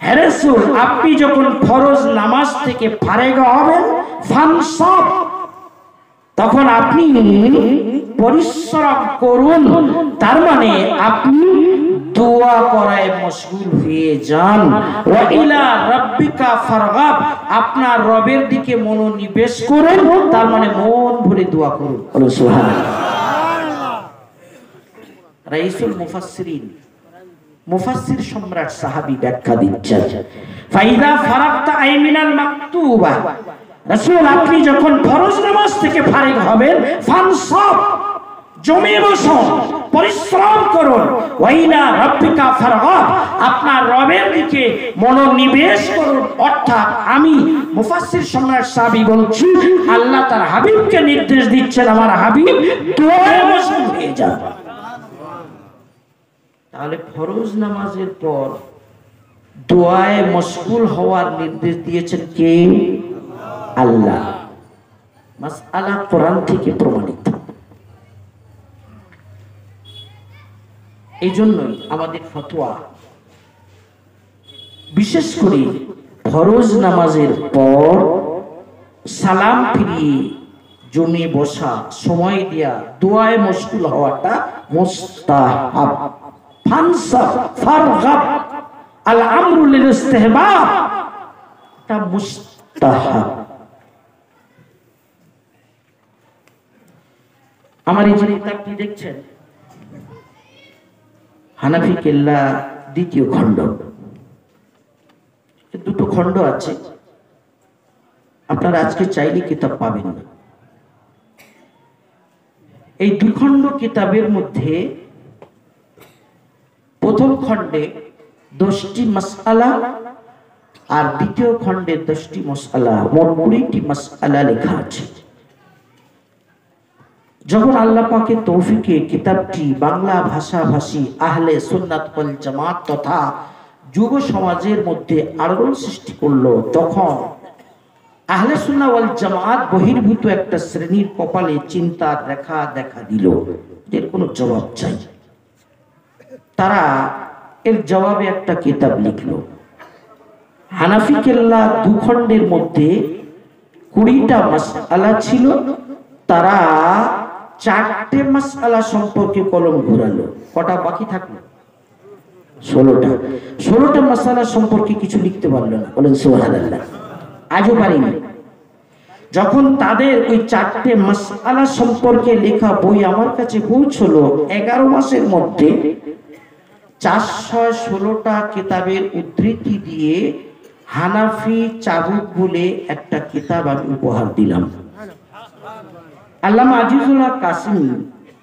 হে রাসূল, আপনি যখন ফরজ নামাজ থেকে ফারেগ হবেন, ফানসব, তখন আপনি পরিশ্রম করুন। তার মানে আপনি দোয়া করায় মশগুল হয়ে যান। ওয়া ইলা রাব্বিকা ফারগাব, আপনার রবের দিকে মনোনিবেশ করুন, তার মানে মন ভরে দোয়া করুন। সুবহানাল্লাহ। রাইসুল মুফাসসিরিন, মুফাসসির সম্রাট সাহাবী ব্যাখ্যা দিচ্ছেন, ফাইদা ফারাগতা আই মিনাল মাকতুবা, রাসূল আপনি যখন ফরজ নামাজ থেকে ফারিগ হবেন, ফানসাব জমে বসুন, পরিশ্রম করুন, ওয়াইলা রাব্বিকা ফারগাব আপনার রবের দিকে মনোনিবেশ করুন। অর্থাৎ আমি মুফাসসির সম্রাট সাহাবী বলছি, আল্লাহ তার হাবিবকে নির্দেশ দিচ্ছেন, আমার হাবিব দোয়ায় মশগুল হয়ে যান। তাহলে ফরজ নামাজের পর দোয়ায় মশগুল হওয়ার নির্দেশ দিয়েছেন কে? আল্লাহ। মাসআলা কোরআন থেকে প্রমাণিত। এই জন্যই আমাদের ফতোয়া, বিশেষ করে ফরজ নামাজের পর সালাম ফিরিয়ে জমে বসা, সময় দেয়া, দোয়ায় মশগুল হওয়াটা মুস্তাহাব। ফানসাব ফারগাব আল আমরু লিল ইস্তিহবাব, তা মুস্তাহাব। আমার এই যে কিতাবটি দেখছেন, হানাফি কেল্লা দ্বিতীয় খণ্ড, দুটো খণ্ড আছে, আপনারা আজকে চাইলে কিতাব পাবেন না। এই দুই খণ্ড কিতাবের মধ্যে প্রথম খণ্ডে 10টি মাসআলা আর দ্বিতীয় খণ্ডে 10টি মাসআলা, মোট 20টি মাসআলা লেখা আছে। যখন আল্লাহ পাকের তৌফিকে কিতাবটি বাংলা ভাষাভাষী আহলে সুন্নাত ওয়াল জামাত তথা যুব সমাজের মধ্যে আলোড়ন সৃষ্টি করলো, তখন আহলে সুন্নাহ ওয়াল জামাত বহির্ভূত একটা শ্রেণীর কপালে চিন্তার রেখা দেখা দিল, এর কোনো জবাব চাই। তারা এর জবাবে একটা কিতাব লিখলো। হানাফি কেল্লা দুখণ্ডের মধ্যে 20টা মাসআলা ছিল, তারা 4টে মাসআলা সম্পর্কে কলম ঘোরালো। কটা বাকি থাকলো? 16টা। 16টা মাসআলা সম্পর্কে কিছু লিখতে পারলো না, বলেন সুবহানাল্লাহ। আজও পারিনি। যখন তাদের ওই 4টে মাসআলা সম্পর্কে লেখা বই আমার কাছে পৌঁছলো, 11 মাসের মধ্যে 416টা কিতাবের উদ্ধৃতি দিয়ে হানাফি চাবুক বলে একটা কিতাব আমি উপহার দিলাম। আল্লামা আজিজুল হক কাসিমি,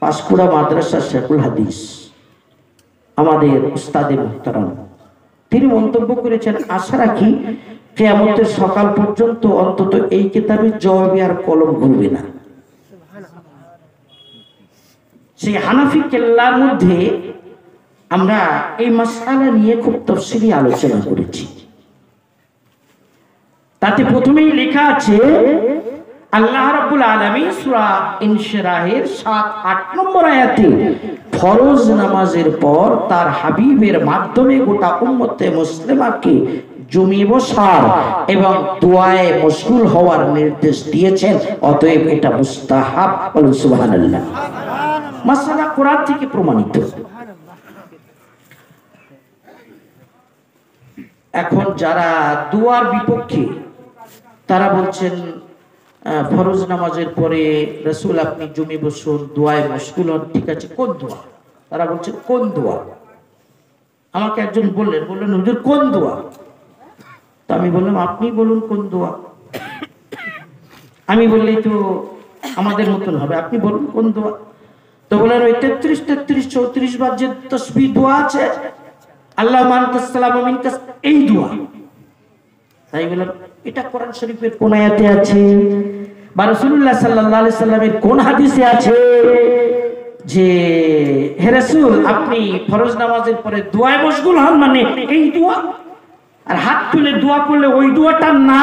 পাঁশকুড়া মাদ্রাসা শেখুল হাদিস, আমাদের উস্তাদে মুহতারাম, তিনি মন্তব্য করেছেন, আশা রাখি কিয়ামতের সকাল পর্যন্ত অন্তত এই কিতাবের জবাবে আর কলম ঘুরবে না। সেই হানাফি কেল্লার মধ্যে আমরা এই মাসআলা নিয়ে খুব তাফসীলি আলোচনা করেছি। তাতে প্রথমেই লেখা আছে, আল্লাহ রাব্বুল আলামিন সূরা ইনশিরাহের 7-8 নম্বর আয়াতে ফরজ নামাজের পর তার হাবিবের মাধ্যমে গোটা উম্মতে মুসলিমাকে জমি বসার এবং দোয়ায়ে মশগুল হওয়ার নির্দেশ দিয়েছেন। অতএব এটা মুস্তাহাব। বলুন সুবহানাল্লাহ। মাসআলা কোরআন থেকে প্রমাণিত। এখন যারা দোয়ার বিপক্ষে, তারা বলছেন ফরজ নামাজের পরে রাসূল আপনি জমি বসুন, দোয়ায় মশগুল হন। ঠিক আছে, কোন দোয়া? তারা বলছেন কোন দোয়া? আমাকে একজন বললেন হুজুর কোন দোয়া? তো আমি বললাম আপনি বলুন কোন দোয়া। আমি বললেই তো আমাদের মতন হবে, আপনি বলুন কোন দোয়া। তো বললেন ওই 33, 33, 34 বার যে তাসবিহ দোয়া আছে, আল্লাহুম্মা আনতাস সালামু মিনকাস, এই দোয়া। তাই বললাম এটা কোরআন শরীফের কোন আয়াতে আছে বা রাসূলুল্লাহ সাল্লাল্লাহু আলাইহি সাল্লামের কোন হাদিসে আছে যে হে রাসূল আপনি ফরজ নামাজের পরে দোয়ায় মশগুল হন, মানে এই দোয়া? আর হাত তুলে দোয়া করলে ওই দোয়াটা না,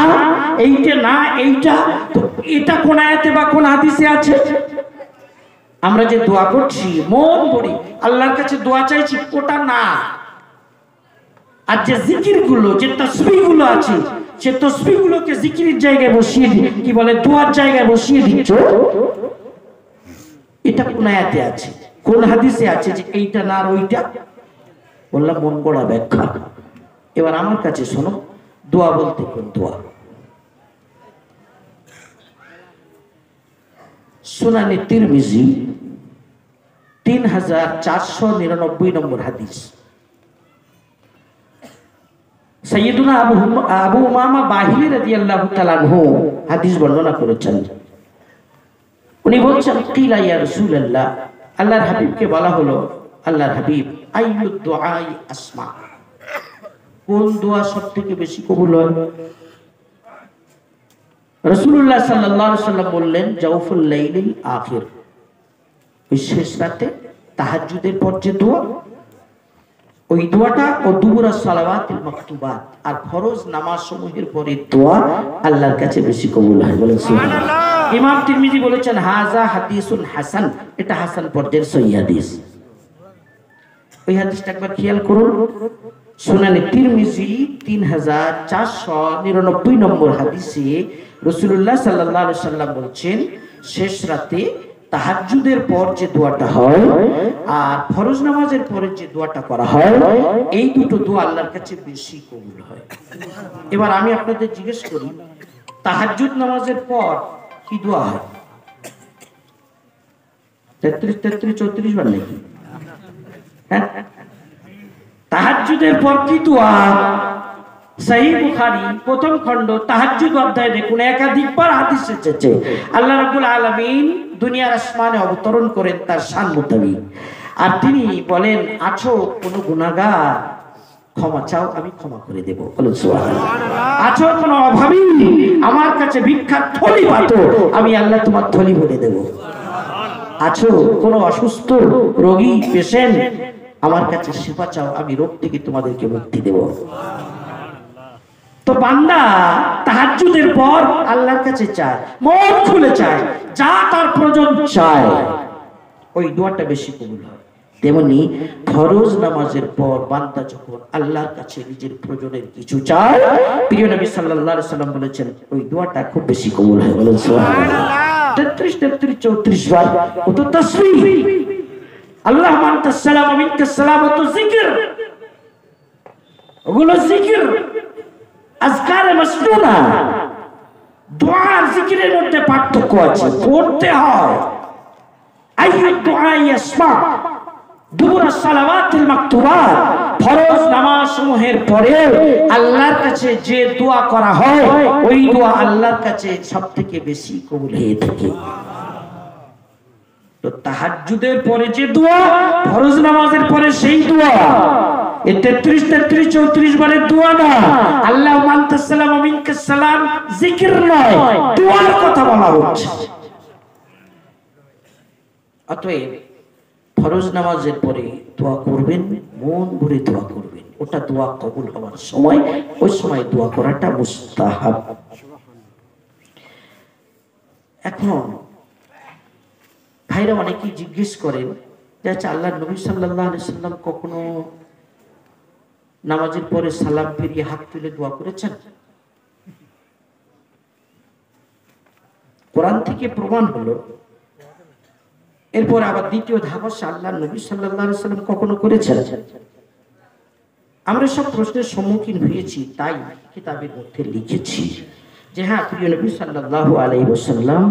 এইটা না, এইটা। তো এটা কোন আয়াতে বা কোন হাদিসে আছে? আমরা যে দোয়া করছি মন ভরে আল্লাহর কাছে দোয়া চাইছি, ওটা না। আর যে জিকিরগুলো, যে তাসবিহগুলো আছে, সে তাসবিহগুলোকে জিকিরের জায়গায় বসিয়ে দি, কি বলে দোয়ার জায়গায় বসিয়ে দিচ্ছ, এটা কোন আয়াতে আছে, কোন হাদিসে আছে যে এইটা না আর ওইটা? বললাম মন গড়া ব্যাখ্যা। এবার আমার কাছে শোনো, দোয়া বলতে কোন দোয়া? সুনানে তিরমিজি 3499 নম্বর হাদিস। সাইয়্যিদুনা আবু উমামা বাহিলী রাদিয়াল্লাহু তাআলা আনহু হাদিস বর্ণনা করেছেন। উনি বলছেন, কিলা ইয়া রাসূলুল্লাহ, আল্লাহর হাবিবকে বলা হলো, আল্লাহর হাবিব, আইয়ুদ দুআই আসমা, কোন দোয়া সবথেকে বেশি কবুল হয়? রাসূলুল্লাহ সাল্লাল্লাহু আলাইহি ওয়াসাল্লাম বললেন, জাওফুল লাইলিল আখির, ওই শেষ রাতে তাহাজ্জুদের পর যে দোয়া, ওই দোয়াটা, ও দুবুরা সালাওয়াতিল মাকতুবাত, আর ফরজ নামাজ সমূহের পরে দোয়া আল্লাহর কাছে বেশি কবুল হয়। বলেন সুবহানাল্লাহ। ইমাম তিরমিজি বলেছেন, হাযা হাদিসুন হাসান, এটা হাসান পর্যায়ের সহিহ হাদিস। ওই হাদিসটা একবার খেয়াল করুন। সুনানে তিরমিজি 3499 নম্বর হাদিসে রাসূলুল্লাহ সাল্লাল্লাহু আলাইহি ওয়াসাল্লাম বলছেন, শেষ রাতে তাহাজ্জুদের পর যে দোয়াটা হয় আর ফরজ নামাজের পরে যে দোয়াটা করা হয়, এই দুটো দোয়া আল্লাহর কাছে বেশি কবুল হয়। এবার আমি আপনাদের জিজ্ঞেস করি, তাহাজ্জুদ নামাজের পর কি দোয়া হয়? 33 বার নাকি? হ্যাঁ, তাহাজ্জুদের পর কি দোয়া? সহিহ বুখারী প্রথম খণ্ড তাহাজ্জুদ অধ্যায় দেখুন, একাধিকবার হাদিস এসেছে। আল্লাহ রাব্বুল আলামিন দুনিয়ার আসমানে অবতরণ করেন তার শান মোতাবেক, আর তিনি বলেন, আছো কোনো গুনাহগার, ক্ষমা চাও, আমি ক্ষমা করে দেব। বলুন সুবহানাল্লাহ। আছো কোনো অভাবী, আমার কাছে ভিক্ষার থলি পাতো, আমি আল্লাহ তোমার থলি ভরে দেব। আছো কোনো অসুস্থ রোগী, পেশেন্ট, আমার কাছে সেবা চাও, আমি রোগ থেকে তোমাদেরকে মুক্তি দেব। তো বান্দা তাহাজ্জুদের পর আল্লাহর কাছে চায়, মন খুলে চায়, যা তার প্রয়োজন চায়, ওই দোয়াটা বেশি কবুল হয়। তেমনি ফরজ নামাজের পর বান্দা যখন আল্লাহর কাছে নিজের প্রয়োজনের কিছু চায়, প্রিয় নবী সাল্লাল্লাহু আলাইহি ওয়াসাল্লাম বলেছেন, ওই দোয়াটা খুব বেশি কবুল হয়। বলেন সুবহানাল্লাহ। 33 বার ও তো তাসবিহ, আল্লাহুম্মা আনতাস সালাম ওয়া মিনকাস সালাম, ও তো জিকির, ওগুলো জিকির, আজকারে মাসনুনা। দোয়া আর জিকিরের মধ্যে পার্থক্য আছে, পড়তে হয়। আইয়ুদ দুআই আসমা, দুবুরা সালাওয়াতিল মাকতুবাত, ফরজ নামাজ সমূহের পরে আল্লাহর কাছে যে দোয়া করা হয়, ওই দোয়া আল্লাহর কাছে সবথেকে বেশি কবুল হয়ে থাকে। তো তাহাজ্জুদের পরে যে দোয়া, ফরজ নামাজের পরে সেই দোয়া, এই 33 বারের দোয়া না। আল্লাহুম্মা আনতাস সালাম ওয়া মিনকাস সালাম জিকির নয়, দোয়ার কথা বলা হচ্ছে। অতএব ফরজ নামাজের পরে দোয়া করবেন, মন ভরে দোয়া করবেন, ওটা দোয়া কবুল হওয়ার সময়, ওই সময় দোয়া করাটা মুস্তাহাব। এখন ভাইরা অনেকেই জিজ্ঞেস করেন যে, আচ্ছা, আল্লাহর নবী সাল্লাল্লাহু আলাইহি ওয়াসাল্লাম কখনো নামাজের পরে সালাম ফিরিয়ে হাত তুলে দোয়া করেছেন? কোরআন থেকে প্রমাণ হলো। এরপর আবার দ্বিতীয় ধাপ হচ্ছে, আল্লাহর নবী সাল্লাল্লাহু আলাইহি ওয়াসাল্লাম কখনো করেছেন? আমরা সব প্রশ্নের সম্মুখীন হয়েছি, তাই কিতাবের মধ্যে লিখেছি যে হ্যাঁ, প্রিয় নবী সাল্লাল্লাহু আলাইহি ওয়াসাল্লাম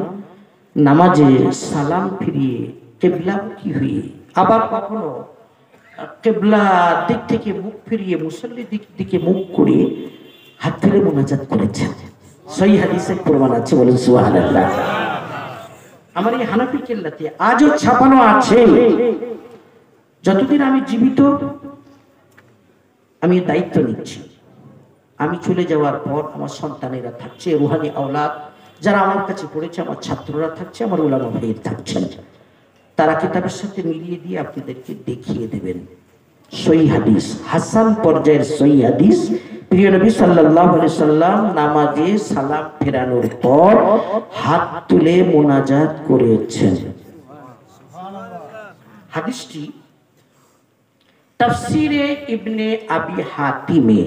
নামাজে সালাম ফিরিয়ে কিবলামুখী হয়ে, আবার কখনো কিবলার দিক থেকে মুখ ফিরিয়ে মুসল্লির দিকে মুখ করে হাত তুলে মুনাজাত করেছেন। সহিহ হাদিসের প্রমাণ আছে। বলেন সুবহানাল্লাহ। আমার এই হানাফি কেল্লাতে আজও ছাপানো আছে। যতদিন আমি জীবিত, আমি দায়িত্ব নিচ্ছি। আমি চলে যাওয়ার পর আমার সন্তানেরা থাকছে, রুহানি আওলাদ যারা আমার কাছে পড়েছে, আমার ছাত্ররা থাকছে, আমার উলামা ভাইয়ের থাকছেন, তারা কিতাবের সাথে মিলিয়ে দিয়ে আপনাদেরকে দেখিয়ে দেবেন। সহিহ হাদিস, হাসান পর্যায়ের সহিহ হাদিস, প্রিয় নবী সাল্লাল্লাহু আলাইহি সাল্লাম নামাজে সালাম ফেরানোর পর হাত তুলে মুনাজাত করেছেন। হাদিসটি তাফসিরে ইবনে আবি হাতিমে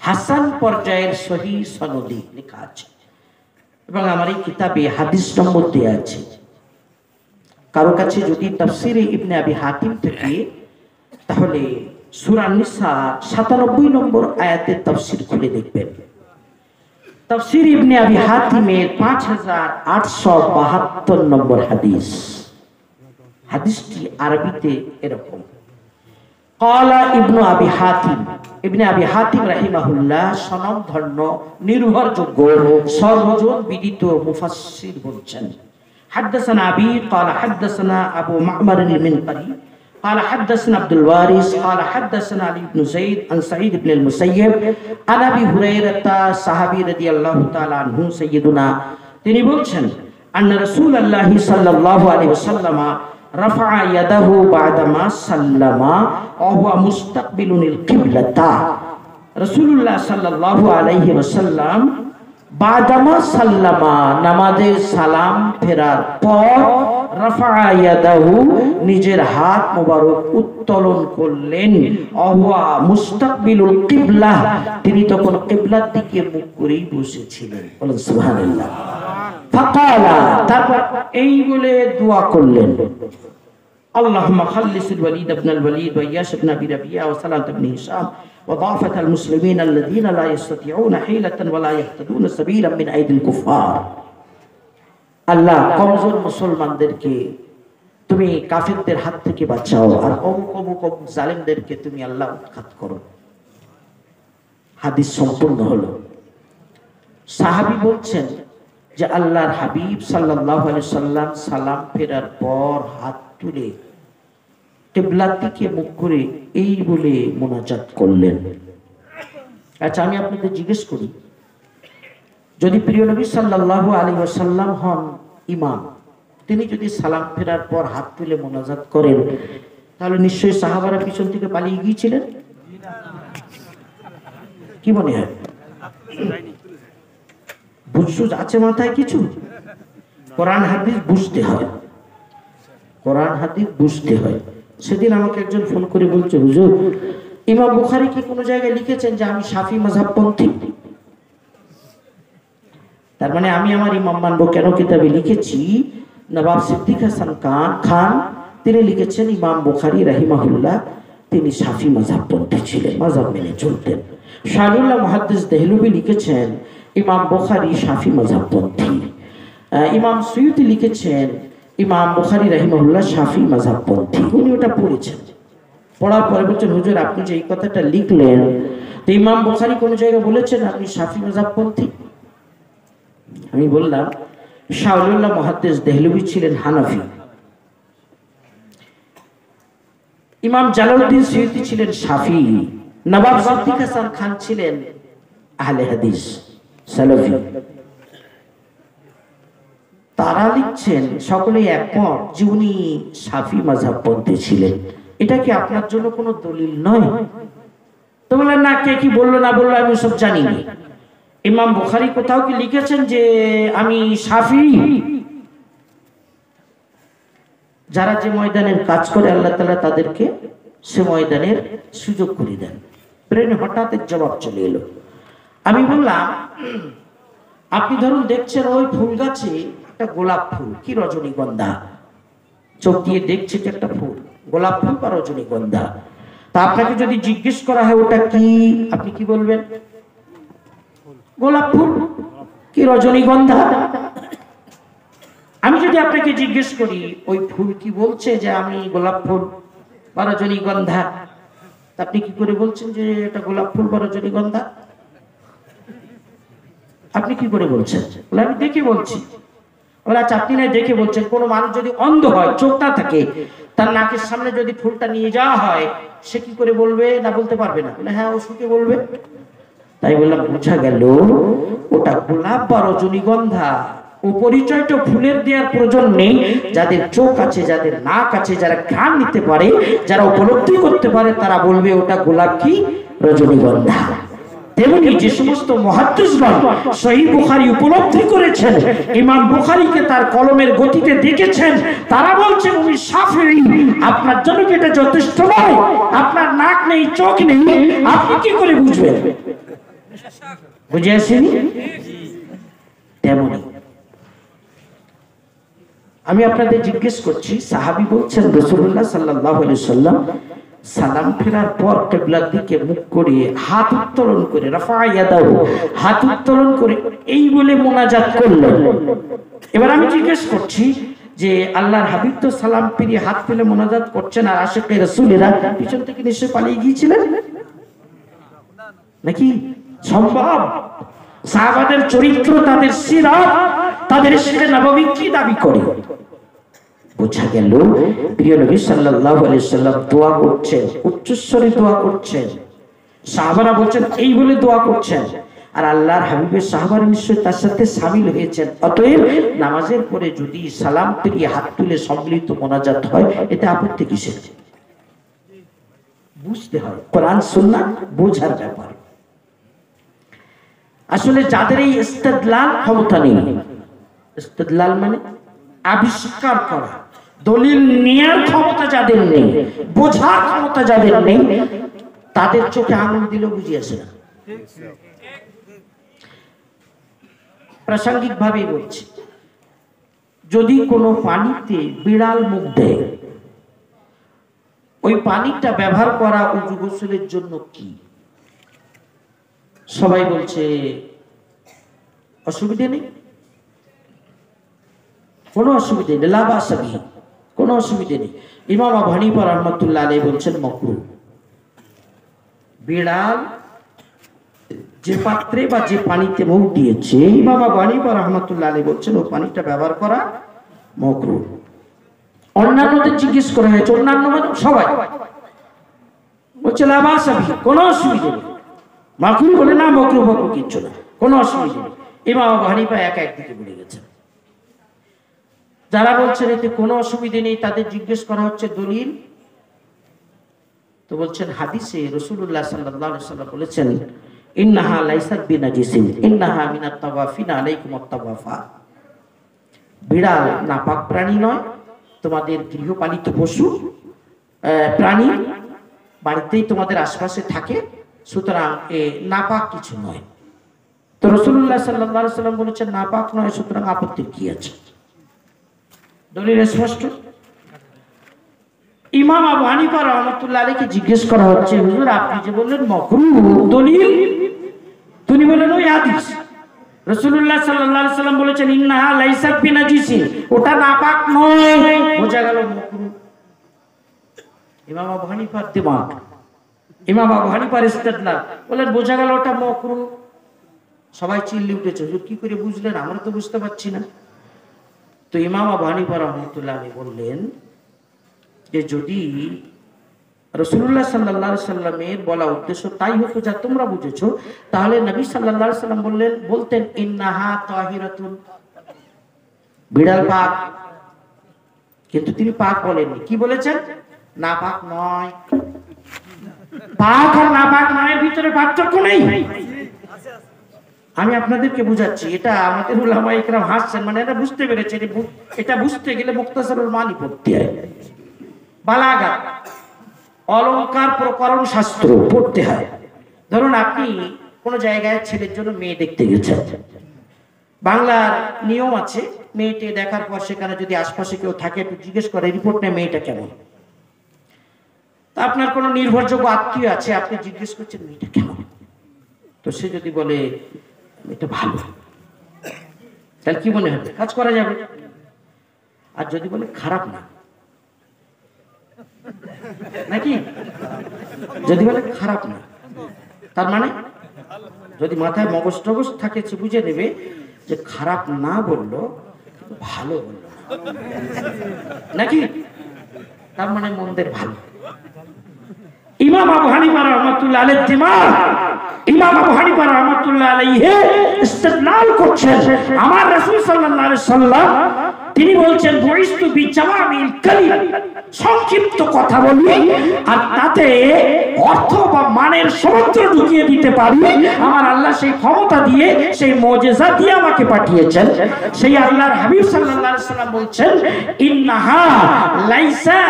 হাসান পর্যায়ের সহিহ সনদে লেখা আছে, এবং আমার এই কিতাবে হাদিস নম্বর দেয়া আছে। কারো কাছে যদি তাফসিরে ইবনে আবি হাতিম থেকে, তাহলে সূরা নিসা 97 নম্বর আয়াতের তাফসীর খুলে দেখবেন। তাফসীর ইবনে আবি হাতিমের 5872 নম্বর হাদিস। হাদিসটি আরবিতে এরকম। ক্বালা ইবনু আবি হাতিম, ইবনে আবি হাতিম রাহিমাহুল্লাহ সনদধন্য নির্ভরযোগ্য সর্বজন বিদিত মুফাসসির বলছেন, হাদাসানা আবি ক্বালা হাদাসানা আবু মা'মার আল-মিনকারি قال حدثنا عبد الوارث قال حدثنا علي بن زيد عن سعيد بن المسيب عن ابي هريره صحابي رضي الله تعالى عنه سيدنا তিনি বলছেন আন্না রাসূলুল্লাহ সাল্লাল্লাহু আলাইহি ওয়াসাল্লাম রাফা ইয়াদাহু বা'দামা সাল্লামা ওয়া হুয়া মুস্তাকবিলুল কিবলাতা। রাসূলুল্লাহ সাল্লাল্লাহু আলাইহি ওয়াসাল্লাম বা'দামা সাল্লামা নামাজের সালাম ফেরার পর রাফা ইয়াদাহু নিজের হাত মোবারক উত্তোলন করলেন, ওয়া মুস্তাকবিলুল কিবলা তিনি তখন কিবলার দিকে মুখ করেই বসেছিলেন। বলেন সুবহানাল্লাহ। ফাকালা তারপর এই বলে দোয়া করলেন, আল্লাহুম্মা খাল্লিসিল ওয়ালিদ ইবনুল ওয়ালিদ ওয়া ইয়াস ইবনে আবি রাবিয়া ওয়া সালাত ইবনে হিশাম ওয়া দাফাতাল মুসলিমিন আল্লাযীনা লা ইসতাতিউনা হিলাতান ওয়া লা ইয়াহতাদুনা সাবিলান মিন আইদিল কুফার। আল্লাহ কমজোর মুসলমানদেরকে তুমি কাফেরদের হাত থেকে বাঁচাও, আর অমুক জালেমদেরকে তুমি আল্লাহ উৎখাত করো। হাদিস সম্পূর্ণ হলো। সাহাবী বলছেন যে আল্লাহর হাবিব সাল্লাল্লাহু আলাইহি সাল্লাম সালাম ফেরার পর হাত তুলে কিবলার দিকে মুখ করে এই বলে মুনাজাত করলেন। আচ্ছা, আমি আপনাদের জিজ্ঞেস করি, যদি প্রিয় নবী সাল্লাল্লাহু আলাইহি ওয়াসাল্লাম হন ইমাম, তিনি যদি সালাম ফেরার পর হাত তুলে মুনাজাত করেন, তাহলে নিশ্চয়ই সাহাবারা পিছন থেকে পালিয়ে গিয়েছিলেন? কি মনে হয়? বুঝসুজ আছে মাথায় কিছু? কোরআন হাদিস বুঝতে হয়, কোরআন হাদিস বুঝতে হয়। সেদিন আমাকে একজন ফোন করে বলছে, হুজুর ইমাম বুখারী কি কোনো জায়গায় লিখেছেন যে আমি শাফি মাযহাবপন্থী? তার মানে আমি আমার ইমাম মানবো কেন? কিতাবে লিখেছি, নবাব সিদ্দিক হাসান খান তিনি লিখেছেন ইমাম বুখারী রাহিমাহুল্লাহ তিনি শাফি মাযহাবপন্থী ছিলেন, মাযহাব মেনে চলতেন। শাহরুল্লাহ মুহাদ্দিস দেহলভী লিখেছেন ইমাম বুখারী শাফি মাযহাবপন্থী। ইমাম সুয়ুতি লিখেছেন ইমাম বুখারী রাহিমাহুল্লাহ শাফি মাযহাবপন্থী। উনি ওটা পড়েছেন, পড়ার পরে বলছেন, হুজুর আপনি যে এই কথাটা লিখলেন, তো ইমাম বুখারী কোন জায়গায় বলেছেন আপনি শাফি মাযহাবপন্থী? আমি বললাম, শাহরুল্লাহ মুহাদ্দিস দেহলভী ছিলেন হানাফি, ইমাম জালালউদ্দিন সুয়ুতি ছিলেন শাফি, নবাব সিদ্দিক হাসান খান ছিলেন আহলে হাদিস সালাফি। তারা লিখছেন সকলেই একমত যে উনি শাফি মাযহাবপন্থী ছিলেন। এটা কি আপনার জন্য কোনো দলিল নয়? তো বললেন, না, কে কি বললো না বললো আমি সব জানি না। ইমাম বুখারী কোথাও কি লিখেছেন যে আমি শাফি? যারা যে ময়দানের কাজ করে আল্লাহ তাআলা তাদেরকে সে ময়দানের সুযোগ করে দেন। ব্রেনে হঠাৎ এক জবাব চলে এলো। আমি বললাম, আপনি ধরুন দেখছেন ওই ফুল গাছে একটা গোলাপ ফুল, কি রজনীগন্ধা, চোখ দিয়ে দেখছে যে একটা ফুল, গোলাপ ফুল বা রজনীগন্ধা। তা আপনাকে যদি জিজ্ঞেস করা হয় ওটা কি, আপনি কি বলবেন? গোলাপ ফুল কি রজনীগন্ধা? আমি যদি আপনাকে জিজ্ঞেস করি ওই ফুল কি বলছে যে আমি গোলাপ ফুল বা রজনীগন্ধা, আপনি কি করে বলছেন যে এটা গোলাপ ফুল বা রজনীগন্ধা? আপনি কি করে বলছেন? বলে আমি দেখে বলছি। বলে আচ্ছা, আপনি না দেখে বলছেন, কোন মানুষ যদি অন্ধ হয়, চোখ না থাকে, তার নাকের সামনে যদি ফুলটা নিয়ে যাওয়া হয়, সে কি করে বলবে? না বলতে পারবে না। বলে হ্যাঁ, ও শুকে বলবে। তাই বললাম, বোঝা গেল ওটা গোলাপ বা রজনীগন্ধা ও পরিচয়টা ফুলের দেওয়ার প্রয়োজন নেই। যাদের চোখ আছে, যাদের নাক আছে, যারা ঘ্রাণ নিতে পারে, যারা উপলব্ধি করতে পারে, তারা বলবে ওটা গোলাপ কি রজনীগন্ধা। তেমনি যে সমস্ত মুহাদ্দিসগণ সহিহ বুখারী উপলব্ধি করেছেন, ইমাম বুখারীকে তার কলমের গতিতে দেখেছেন, তারা বলছেন উনি শাফিঈ। আপনার জন্য কি এটা যথেষ্ট নয়? আপনার নাক নেই, চোখ নেই, আপনি কি করে বুঝবেন? বুঝে আসেনি? তেমনি আমি আপনাদের জিজ্ঞেস করছি, সাহাবী বলছেন রাসূলুল্লাহ সাল্লাল্লাহু আলাইহি সাল্লাম সালাম ফেরার পর কিবলার দিকে মুখ করে হাত উত্তোলন করে, রাফা ইয়াদাহু হাত উত্তোলন করে এই বলে মুনাজাত করলেন। এবার আমি জিজ্ঞেস করছি, যে আল্লাহর হাবিব তো সালাম ফিরিয়ে হাত ফেলে মোনাজাত করছেন, আর আশিকে রাসূলেরা পিছন থেকে নিশ্চয় পালিয়ে গিয়েছিলেন নাকি? সম্ভব? সাহাবাদের চরিত্র, তাদের সিরাত, তাদের সিরাত নববী কি দাবি করে? বোঝা গেল প্রিয় নবী সাল্লাল্লাহু আলাইহি সাল্লাম দোয়া করছেন, উচ্চস্বরে দোয়া করছেন, সাহাবারা বলছেন এই বলে দোয়া করছেন, আর আল্লাহর হাবিবের সাহাবারা নিশ্চয় তার সাথে শামিল হয়েছেন। অতএব নামাজের পরে যদি সালাম ফিরিয়ে হাত তুলে সম্মিলিত মোনাজাত হয়, এতে আপত্তি কিসের? বুঝতে হয়, কোরআন সুন্নাহ বোঝার ব্যাপার। আসলে যাদের এই ইস্তেদলাল ক্ষমতা নেই, ইস্তেদলাল মানে আবিষ্কার করা, দলিল নেয়ার ক্ষমতা যাদের নেই, বোঝার ক্ষমতা যাদের নেই, তাদের চোখে আঙুল দিলেও বুঝে আসে না। প্রাসঙ্গিক ভাবে বলছি, যদি কোনো পানিতে বিড়াল মুখ দেয়, ওই পানিটা ব্যবহার করা উযু গোসলের জন্য কি? সবাই বলছে অসুবিধা নেই, কোনো অসুবিধা নেই, লা বা'সা বিহি, কোনো অসুবিধা নেই। ইমাম আবু হানিফা রাহমাতুল্লাহ আলাইহি বলছেন মাকরুহ। বিড়াল যে পাত্রে বা যে পানিতে মুখ দিয়েছে, ইমাম আবু হানিফা রাহমাতুল্লাহ আলাইহি বলছেন ওই পানিটা ব্যবহার করা মাকরুহ। অন্যান্যদের জিজ্ঞেস করা হয়েছে, অন্যান্য মানে সবাই বলছে লা বা'সা বিহি, কোনো অসুবিধা নেই। মাকরুহ বলে না, মাকরুহ বকরুহ কিচ্ছু না, কোনো অসুবিধা নেই। ইমাম আবু হানিফা একা একদিকে বলে গেছেন। যারা বলছেন এতে কোনো অসুবিধা নেই, তাদের জিজ্ঞেস করা হচ্ছে দলিল, তো বলছেন হাদিসে রাসূলুল্লাহ সাল্লাল্লাহু আলাইহি ওয়াসাল্লাম বলেছেন ইন্নাহা লাইসাত বিনাজিসিন ইন্নাহা মিনাত তাওয়াফিনা আলাইকুমুত তাওয়াফা। বিড়াল নাপাক প্রাণী নয়, তোমাদের গৃহপালিত পশু প্রাণী, বাড়িতেই তোমাদের আশপাশে থাকে, সুতরাং এ নাপাক কিছু নয়। তো রাসূলুল্লাহ সাল্লাল্লাহু আলাইহি ওয়াসাল্লাম বলেছেন নাপাক নয়, সুতরাং আপত্তির কি আছে? দলিল স্পষ্ট। ইমাম আবু হানিফা রাহমাতুল্লাহ আলাইহিকে জিজ্ঞেস করা হচ্ছে, হুজুর আপনি যে বললেন মাকরুহ, দলিল? তিনি বলেন ওই হাদিস, রাসূলুল্লাহ সাল্লাল্লাহু আলাইহি ওয়াসাল্লাম বলেছেন ইন্নাহা লাইসাত বিনাজিসিন, ওটা নাপাক নয়, বোঝা গেল মাকরুহ। ইমাম আবু হানিফার দিমাগ, ইমাম আবু হানিফার ইস্তেদলাল, বলেন বোঝা গেল ওটা মাকরুহ। সবাই চিল্লে উঠেছে, হুজুর কি করে বুঝলেন? আমরা তো বুঝতে পারছি না। তো ইমাম আবু হানিফা রাহমাতুল্লাহ আলাইহি বললেন যে যদি রাসূলুল্লাহ সাল্লাল্লাহু আলাইহি সাল্লামের বলা উদ্দেশ্য তাই হতো যা তোমরা বুঝেছো, তাহলে নবী সাল্লাল্লাহু আলাইহি সাল্লাম বলতেন ইন্নাহা তাহিরাতুন, বিড়াল পাক, কিন্তু তিনি পাক বলেননি। কি বলেছেন? নাপাক নয়। পাক আর নাপাক নয়ের ভিতরে পার্থক্য নেই। আমি আপনাদেরকে বুঝাচ্ছি, এটা আমাদের উলামায়ে ইকরাম হাসছেন, মানে এটা বুঝতে পেরেছে, এটা বুঝতে গেলে মুখতাসারুল মানি পড়তে হয়, বালাগাত, অলংকার প্রকরণ শাস্ত্র পড়তে হয়। ধরুন আপনি কোনো জায়গায় ছেলের জন্য মেয়ে দেখতে গেছেন, বাংলার নিয়ম আছে, মেয়েটি দেখার পর সেখানে যদি আশপাশে কেউ থাকে একটু জিজ্ঞেস করে রিপোর্ট নেয় মেয়েটা কেমন। তা আপনার কোনো নির্ভরযোগ্য আত্মীয় আছে, আপনি জিজ্ঞেস করছেন মেয়েটা কেমন, তো সে যদি বলে এটা ভালো, তাহলে কি মনে হবে? কাজ করা যাবে। আর যদি বলে খারাপ না, নাকি? যদি বলে খারাপ না, তার মানে যদি মাথায় মগজ টগজ থাকে সে বুঝে নেবে যে খারাপ না বললো, ভালো বললো, নাকি? তার মানে মন্দের ভালো। ইমাম আবু হানিফা রাহমাতুল্লাহ আলাইহি দিমাগ, ইমাম আবু হানিফা রাহমাতুল্লাহ আলাইহি ইস্তেদলাল করছেন। আমার রাসূল সাল্লাল্লাহু আলাইহি সাল্লাম তিনি বলছেন বুইস্তু বিজাওয়ামিল কালিম, সংক্ষিপ্ত কথা বলি আর তাতে অর্থ বা মানের সমুদ্র ঢুকিয়ে দিতে পারি। আমার আল্লাহ সেই ক্ষমতা দিয়ে, সেই মুজিজা দিয়ে আমাকে পাঠিয়েছেন। সেই আল্লাহর হাবিব সাল্লাল্লাহু আলাইহি সাল্লাম বলছেন ইন্নাহা লাইসা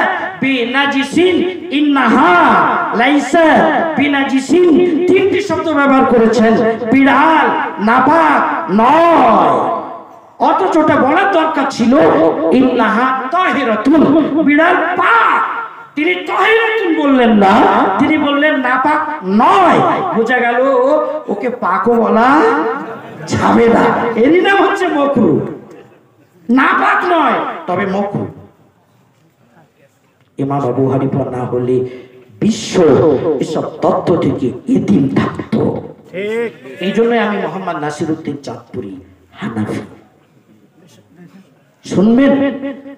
বিনাজিসিন, ইন্নাহা লাইসা বিনাজিসিন, তিনটি শব্দ ব্যবহার করেছেন, বিড়াল নাপাক নয়। অথচ ওটা বলার দরকার ছিল ইন্নাহা তাহিরাতুন, বিড়াল পাক। তিনি তাহিরাতুন বললেন না, তিনি বললেন নাপাক নয়। বোঝা গেল ওকে পাকও বলা যাবে না, এরই নাম হচ্ছে মাকরুহ। নাপাক নয়, তবে মাকরুহ। ইমাম আবু হানিফা না হলে বিশ্ব এসব তত্ত্ব থেকে এতিম থাকতো। এই জন্য আমি মোহাম্মদ নাসিরউদ্দিন চাঁদপুরি হানাফি। শুনবেন,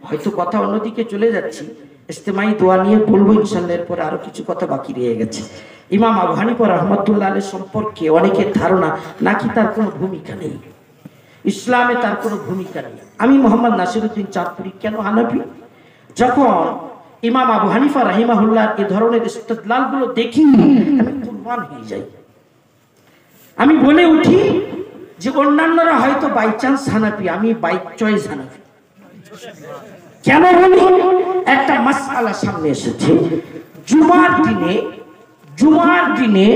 হয়তো কথা অন্যদিকে চলে যাচ্ছি, ইস্তেমাই দোয়া নিয়ে বলবো ইনশাআল্লাহ। এরপরে আরো কিছু কথা বাকি রয়ে গেছে। ইমাম আবু হানিফা রাহমাতুল্লাহ আলাইহি সম্পর্কে অনেকের ধারণা নাকি তার কোনো ভূমিকা নেই, ইসলামে তার কোনো ভূমিকা নেই। আমি মোহাম্মদ নাসিরউদ্দিন চাঁদপুরি কেন হানাফি? যখন ইমাম আবু হানিফা রাহিমাহুল্লাহ এই ধরনের ইস্তেদলাল গুলো দেখি আমি কুরবান হয়ে যাই। আমি বলে উঠি যে অন্যান্যরা হয়তো বাই চান্স হানাফি, আমি বাই চয়েস হানাফি। কেন বলি? একটা মাসআলা সামনে এসেছে। জুমার দিনে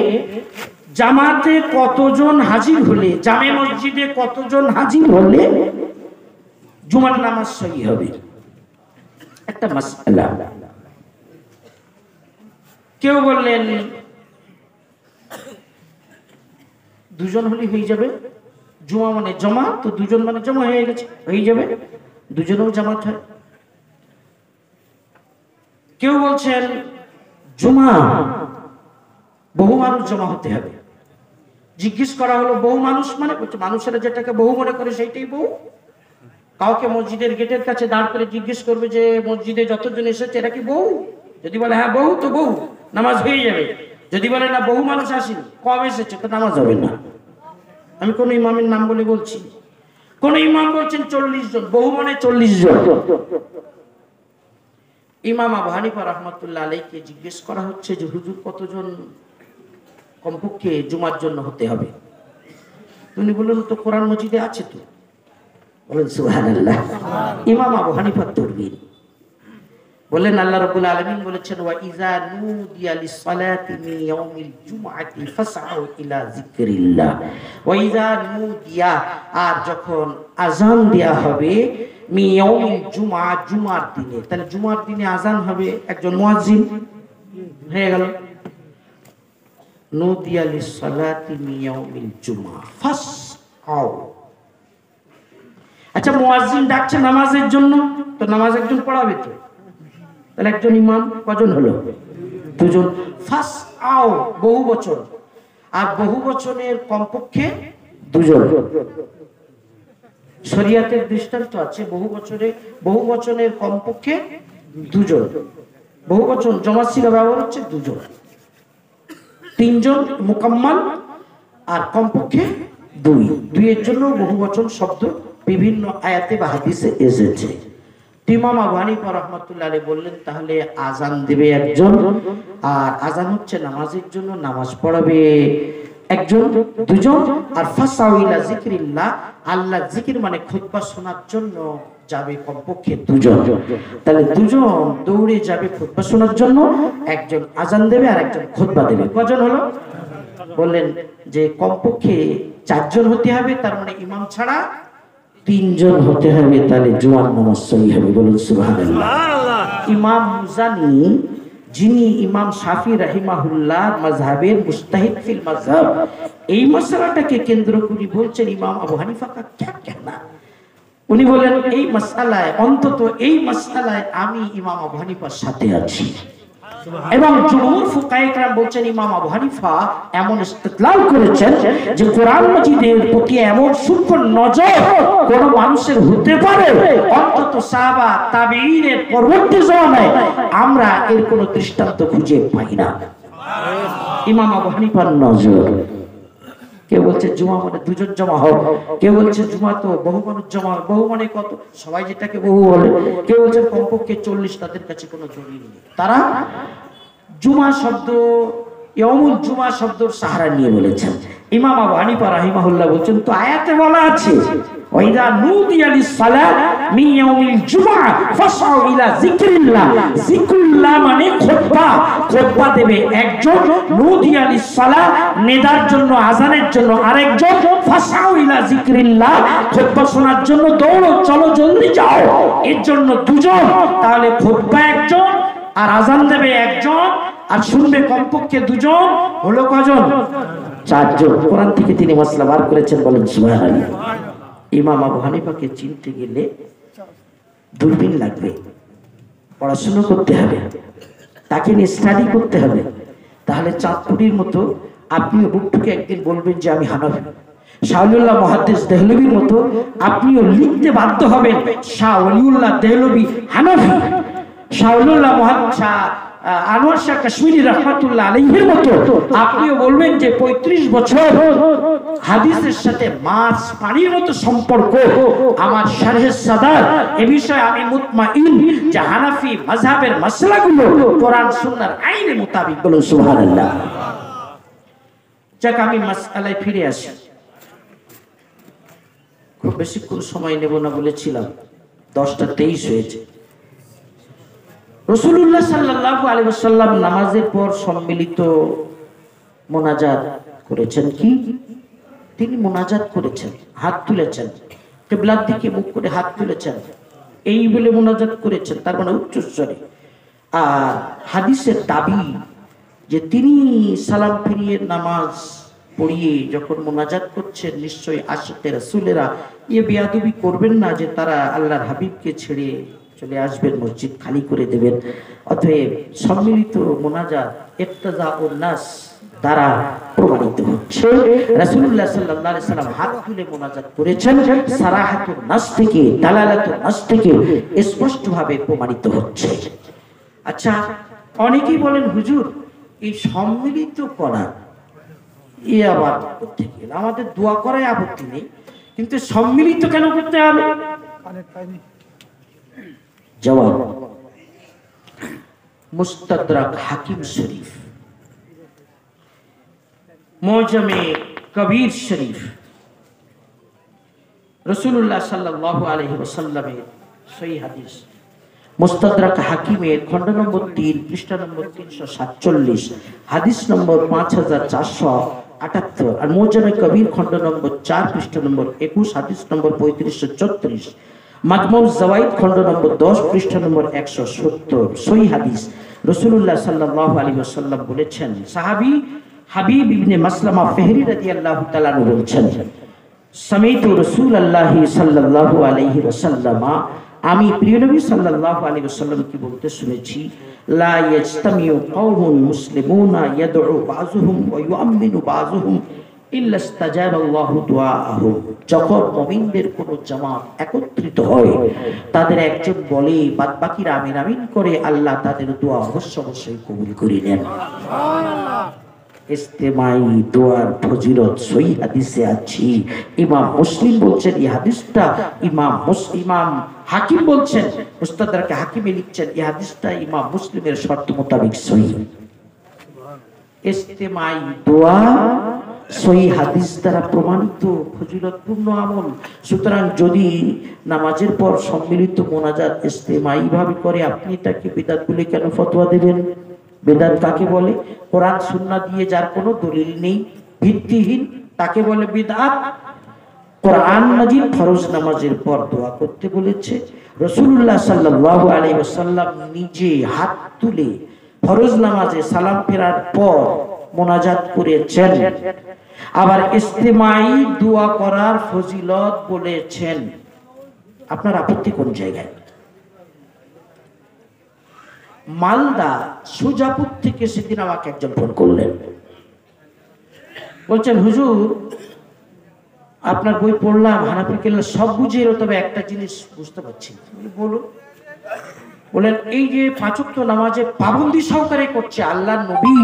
জামাতে কতজন হাজির হলে, জামে মসজিদে কতজন হাজির হলে জুমার নামাজ সহি হবে, একটা মাসআলা। কেউ বললেন দুজন হলে হয়ে যাবে, জুমা মানে জমা, তো দুজন মানে জমা হয়ে গেছে, হয়ে যাবে, দুজনেও জামাত হয়। কেউ বলছেন জুমা বহু মানুষ জমা হতে হবে। জিজ্ঞেস করা হলো বহু মানুষ মানে, মানুষেরা যেটাকে বহু মনে করে সেইটাই বহু। কাউকে মসজিদের গেটের কাছে দাঁড় করে জিজ্ঞেস করবে যে মসজিদে যতজন এসেছে এরা কি বহু? যদি বলে হ্যাঁ বহু, তো বহু, নামাজ হয়ে যাবে। যদি বলে না বহু মানুষ আসেনি, কম এসেছে, তো নামাজ হবে না। আমি কোন ইমামের নাম বলে বলছি, কোন ইমাম বলছেন 40 জন, বহু মানে 40 জন। ইমাম আবু হানিফা রাহমাতুল্লাহ আলাইহিকে জিজ্ঞেস করা হচ্ছে যে হুজুর কতজন কমপক্ষে জুমার জন্য হতে হবে? উনি বললেন তো কোরআন মজিদে আছে তো। বলেন সুবহানাল্লাহ। ইমাম আবু হানিফা তরবির বলেন আল্লাহ রাব্বুল আলামিন বলেছেন ওয়া ইযা নুদিয়া লিস-সালাতি মিন ইয়াউমিল জুমআতি ফাসআউ ইলা যিকরিল্লাহ। ওয়া ইযা নুদিয়া, আর যখন আযান দেয়া হবে মিন ইয়াউমিল জুমআ, জুমার দিনে, তাহলে জুমার দিনে আযান হবে, একজন মুয়াজ্জিন হয়ে গেল। নুদিয়া লিস-সালাতি মিন ইয়াউমিল জুমআ ফাসআউ। আচ্ছা, মুয়াজ্জিন ডাকছে নামাজের জন্য, তো নামাজ একজন পড়াবে তো, তাহলে একজন ইমাম কজন হলো? দুজন। ফাসআউ বহু বচন, আর বহু বচনের কমপক্ষে দুজন। শরীয়তের দৃষ্টান্ত আছে বহু বচনের কমপক্ষে দুজন। বহু বচন জমা সিগা ব্যবহার হচ্ছে দুজন, তিনজন মুকাম্মাল, আর কমপক্ষে দুই। দুইয়ের জন্য বহু বচন শব্দ বিভিন্ন আয়াতে বা হাদিসে এসেছে। ইমাম আবু হানিফা রাহমাতুল্লাহ আলাইহি বললেন তাহলে আযান দেবে একজন, আর আযান হচ্ছে নামাজের জন্য, নামাজ পড়াবে একজন, দুজন। আর ফাসাউ ইলা যিকরিল্লাহ, আল্লাহ জিকির মানে খুতবা শোনার জন্য যাবে কমপক্ষে দুজন। তাহলে দুজন দৌড়ে যাবে খুতবা শোনার জন্য, একজন আযান দেবে আর একজন খুতবা দেবে। কজন হলো? বললেন যে কমপক্ষে 4 জন হতে হবে, তার মানে ইমাম ছাড়া 3 জন হতে হবে, তাহলে জুমার নামাজ সহি হবে। বলুন সুবহানাল্লাহ। ইমাম মুজানি, যিনি ইমাম শাফি রাহিমাহুল্লাহ মাযহাবের মুজতাহিদ ফিল মাযহাব, এই মাসআলাটাকে কেন্দ্র করে বলছেন ইমাম আবু হানিফা কা ক্যা कहना। উনি বলেন এই মাসআলায়, অন্তত এই মাসআলায় আমি ইমাম আবু হানিফার সাথে আছি। এবং জুমহুর ফুকাহায়ে কেরাম বলছেন ইমাম আবু হানিফা এমন ইস্তেদলাল করেছেন যে কোরআন মাজিদের প্রতি এমন সূক্ষ্ম নজর কোন মানুষের হতে পারে, অন্তত সাহাবা তাবেঈনের পরবর্তী জামানায় আমরা এর কোন দৃষ্টান্ত খুঁজে পাই না। ইমাম আবু হানিফার নজর। কেউ বলছে জুমা মানে দুজন জমা হোক, কেউ বলছে জুমা তো বহু মানুষ জমা, বহু মানে কত, সবাই যেটাকে বহু বলে। কেউ বলছে কমপক্ষে 40, তাদের কাছে কোনো দলিল নেই। তারা জুমা শব্দ, ইয়াউমুল জুমা শব্দর সাহারা নিয়ে বলেছেন। ইমাম আবু হানিফা রাহিমাহুল্লাহ বলছেন তো আয়াতে বলা আছে ওয়া ইযা নুদিয়া লিস-সালাত মিন ইয়াউমিল জুমআ ফাসআউ ইলা যিকরিল্লাহ। যিকরুল্লাহ মানে খুতবা, খুতবা দেবে একজন, নুদিয়া লিস-সালাত নেদার জন্য, আযানের জন্য আরেকজন, ফাসআউ ইলা যিকরিল্লাহ খুতবা শোনার জন্য দৌড়ো, চলো জলদি যাও, এর জন্য দুজন। তাহলে খুতবা একজন, আর আযান দেবে একজন, আর শুনবে কমপক্ষে দুজন, হলো কজন? 4 জন। কোরআন থেকে তিনি মাসলা বার করেছেন। বলেন সুবহানাল্লাহ। ইমাম আবু হানিফাকে চিনতে গেলে দূরবীন লাগবে, পড়াশোনা করতে হবে, তাকে নিয়ে স্টাডি করতে হবে। তাহলে চাঁদপুরির মতো আপনিও বুকটুকে একদিন বলবেন যে আমি হানাফি। শাহ মুহাদ্দিস দেহলভির মতো আপনিও লিখতে বাধ্য হবেন শাহ ওলিউল্লাহ দেহলভি হানাফি। শাহ আনোয়ার শাহ কাশ্মীরি রহমাতুল্লাহ আলাইহির মতো আপনিও বলবেন যে 35 বছর হাদিসের সাথে মাছ পানির মতো সম্পর্ক আমার শারহে সাদার। এই বিষয়ে আমি মুতমাইন যে হানাফি মাযহাবের মাসলাগুলো কোরআন সুন্নাহর আইনে মোতাবেক। বলুন সুবহানাল্লাহ। যাক, আমি মাসআলায় ফিরে আসি। খুব বেশিক্ষণ সময় নেব না বলেছিলাম, 10:23 হয়েছে। রাসূলুল্লাহ সাল্লাল্লাহু আলাইহি ওয়াসাল্লাম নামাজের পর সম্মিলিত মোনাজাত করেছেন। কি তিনি মোনাজাত করেছেন? হাত তুলেছেন, কিবলার দিকে মুখ করে হাত তুলেছেন, এই বলে মোনাজাত করেছেন, তার মানে উচ্চস্বরে। আর হাদিসের দাবি যে তিনি সালাম ফিরিয়ে নামাজ পড়িয়ে যখন মোনাজাত করছেন, নিশ্চয়ই আশিকে রাসূলেরা বেয়াদবি করবেন না যে তারা আল্লাহর হাবিবকে ছেড়ে চলে আসবেন, মসজিদ খালি করে দেবেন। অতএব সম্মিলিত মোনাজাত ইক্তাদাউন নাস দ্বারা প্রমাণিত হচ্ছে। রাসূলুল্লাহ সাল্লাল্লাহু আলাইহি সাল্লাম হাত তুলে মোনাজাত করেছেন, সারাহাতুন নাস থেকে, দালালাতুন নাস থেকে স্পষ্টভাবে প্রমাণিত হচ্ছে। আচ্ছা, অনেকেই বলেন হুজুর এই সম্মিলিত করা এ আবার করতে গেলে আমাদের দোয়া করায় আপত্তি নেই, কিন্তু সম্মিলিত কেন করতে হবে? জবাব, মুস্তাদরাক হাকিম শরীফ, মুআজামে কবির শরীফ, রাসূলুল্লাহ সাল্লাল্লাহু আলাইহি ওয়াসাল্লামের সহিহ হাদিস, মুস্তাদরাক হাকিমের খণ্ড নম্বর 3 পৃষ্ঠা নম্বর 347, হাদিস নম্বর 5478, আর মুআজামে কবির খণ্ড নম্বর 4 পৃষ্ঠা নম্বর 21, হাদিস নম্বর 3534, মাজমুউজ জাওয়াইদ খণ্ড নম্বর 10 পৃষ্ঠা নম্বর 170 সহিহ হাদিস। রাসূলুল্লাহ সাল্লাল্লাহু আলাইহি ওয়াসাল্লাম বলেছেন, সাহাবী হাবিব ইবনে মাসলামা ফেহরি রাদিয়াল্লাহু তাআলা বলেছেন, সামাইতু রাসূলুল্লাহি সাল্লাল্লাহু আলাইহি ওয়াসাল্লাম, আমি প্রিয় নবী সাল্লাল্লাহু আলাইহি ওয়াসাল্লামকে বলতে শুনেছি, লা ইয়াজতামিউ কওমুন মুসলিমুনা ইয়াদউ বাযুহুম ওয়া ইউআমিনু বাযুহুম ইল্লা ইস্তাজাবাল্লাহু দুআআহুম। যখন মুমিনদের কোন জামাত একত্রিত হয়, তাদের একজন বলে, বাদবাকিরা আমিন আমিন করে, আল্লাহ তাদের দোয়া অবশ্যই কবুল করে নেন। সুবহানাল্লাহ। ইস্তেমাই দোয়ার ফজিলত সহিহ হাদিসে আছে। ইমাম মুসলিম বলছেন এই হাদিসটা, ইমাম হাকিম বলছেন, মুস্তাদরাক হাকিমে লিখছেন এই হাদিসটা ইমাম মুসলিমের শর্ত মোতাবেক সহিহ। ইস্তেমাই দোয়া সহিহ হাদিস দ্বারা প্রমাণিত ফজিলতপূর্ণ আমল। সুতরাং যদি নামাজের পর সম্মিলিত মোনাজাত ইস্তেমাই ভাবে করে, আপনি তাকে বিদআত বলে কেন ফতোয়া দেবেন? বিদআত কাকে বলে? কোরআন সুন্নাহ দিয়ে যার কোনো দলিল নেই, ভিত্তিহীন, তাকে বলে বিদআত। কোরআন মাজিদ ফরজ নামাজের পর দোয়া করতে বলেছে। রাসূলুল্লাহ সাল্লাল্লাহু আলাইহি ওয়াসাল্লাম নিজে হাত তুলে ফরজ নামাজে সালাম ফেরার পর মোনাজাত করেছেন। আবার ইস্তেমাই দোয়া করার ফজিলত বলেছেন। আপনার আপত্তি কোন জায়গায়? মালদা সুজাপুর থেকে সেদিন আমাকে একজন ফোন করলেন, বলছেন, হুজুর আপনার বই পড়লাম, হানাফি কেল্লা সব বুঝে এলো, তবে একটা জিনিস বুঝতে পারছি। বলুন। বলেন, এই যে 5 ওয়াক্ত নামাজে পাবন্দি সহকারে করছে আল্লাহর নবী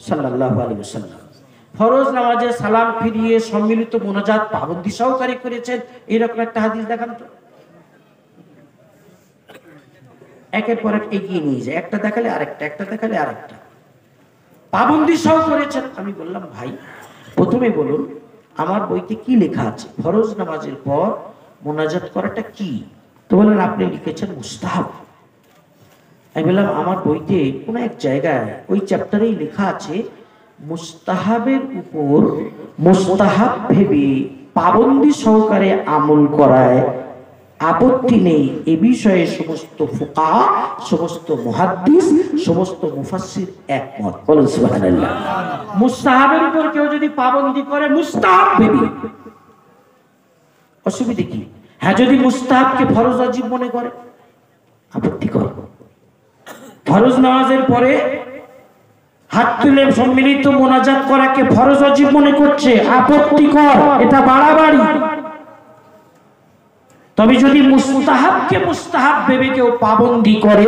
সাল্লাল্লাহু আলাইহি ওয়াসাল্লাম, ফরজ নামাজে সালাম ফিরিয়ে সম্মিলিত মোনাজাত পাবন্দি সহকারে করেছেন, এরকম একটা হাদিস দেখান তো। একের পর এক এগিয়ে নিয়ে যায়, একটা দেখালে আরেকটা, একটা দেখালে আরেকটা, পাবন্দি সহ করেছেন। আমি বললাম, ভাই প্রথমে বলুন আমার বইতে কি লেখা আছে, ফরজ নামাজের পর মোনাজাত করাটা কি? তো বললেন, আপনি লিখেছেন মুস্তাহাব। আমি বললাম, আমার বইতে কোন এক জায়গায় ওই চ্যাপ্টারেই লেখা আছে মুস্তাহাবের উপর মুস্তাহাব ভেবে পাবন্দি সহকারে আমল করায় আপত্তি নেই। এ বিষয়ে সমস্ত ফুকাহা, সমস্ত মুহাদ্দিস, সমস্ত মুফাসসির একমত। বলেন সুবহানাল্লাহ। মুস্তাহাবের উপর কেউ যদি পাবন্দি করে মুস্তাহাব ভেবে, অসুবিধা কি? হ্যাঁ, যদি মুস্তাহাবকে ফরজ ওয়াজিব মনে করে আপত্তিকর। ফরজ নামাজের পরে হাত তুলে সম্মিলিত মোনাজাত করাকে ফরজ ওয়াজিব মনে করছে, আপত্তিকর, এটা বাড়াবাড়ি। তবে যদি মুস্তাহাবকে মুস্তাহাব ভেবে কেউ পাবন্দি করে,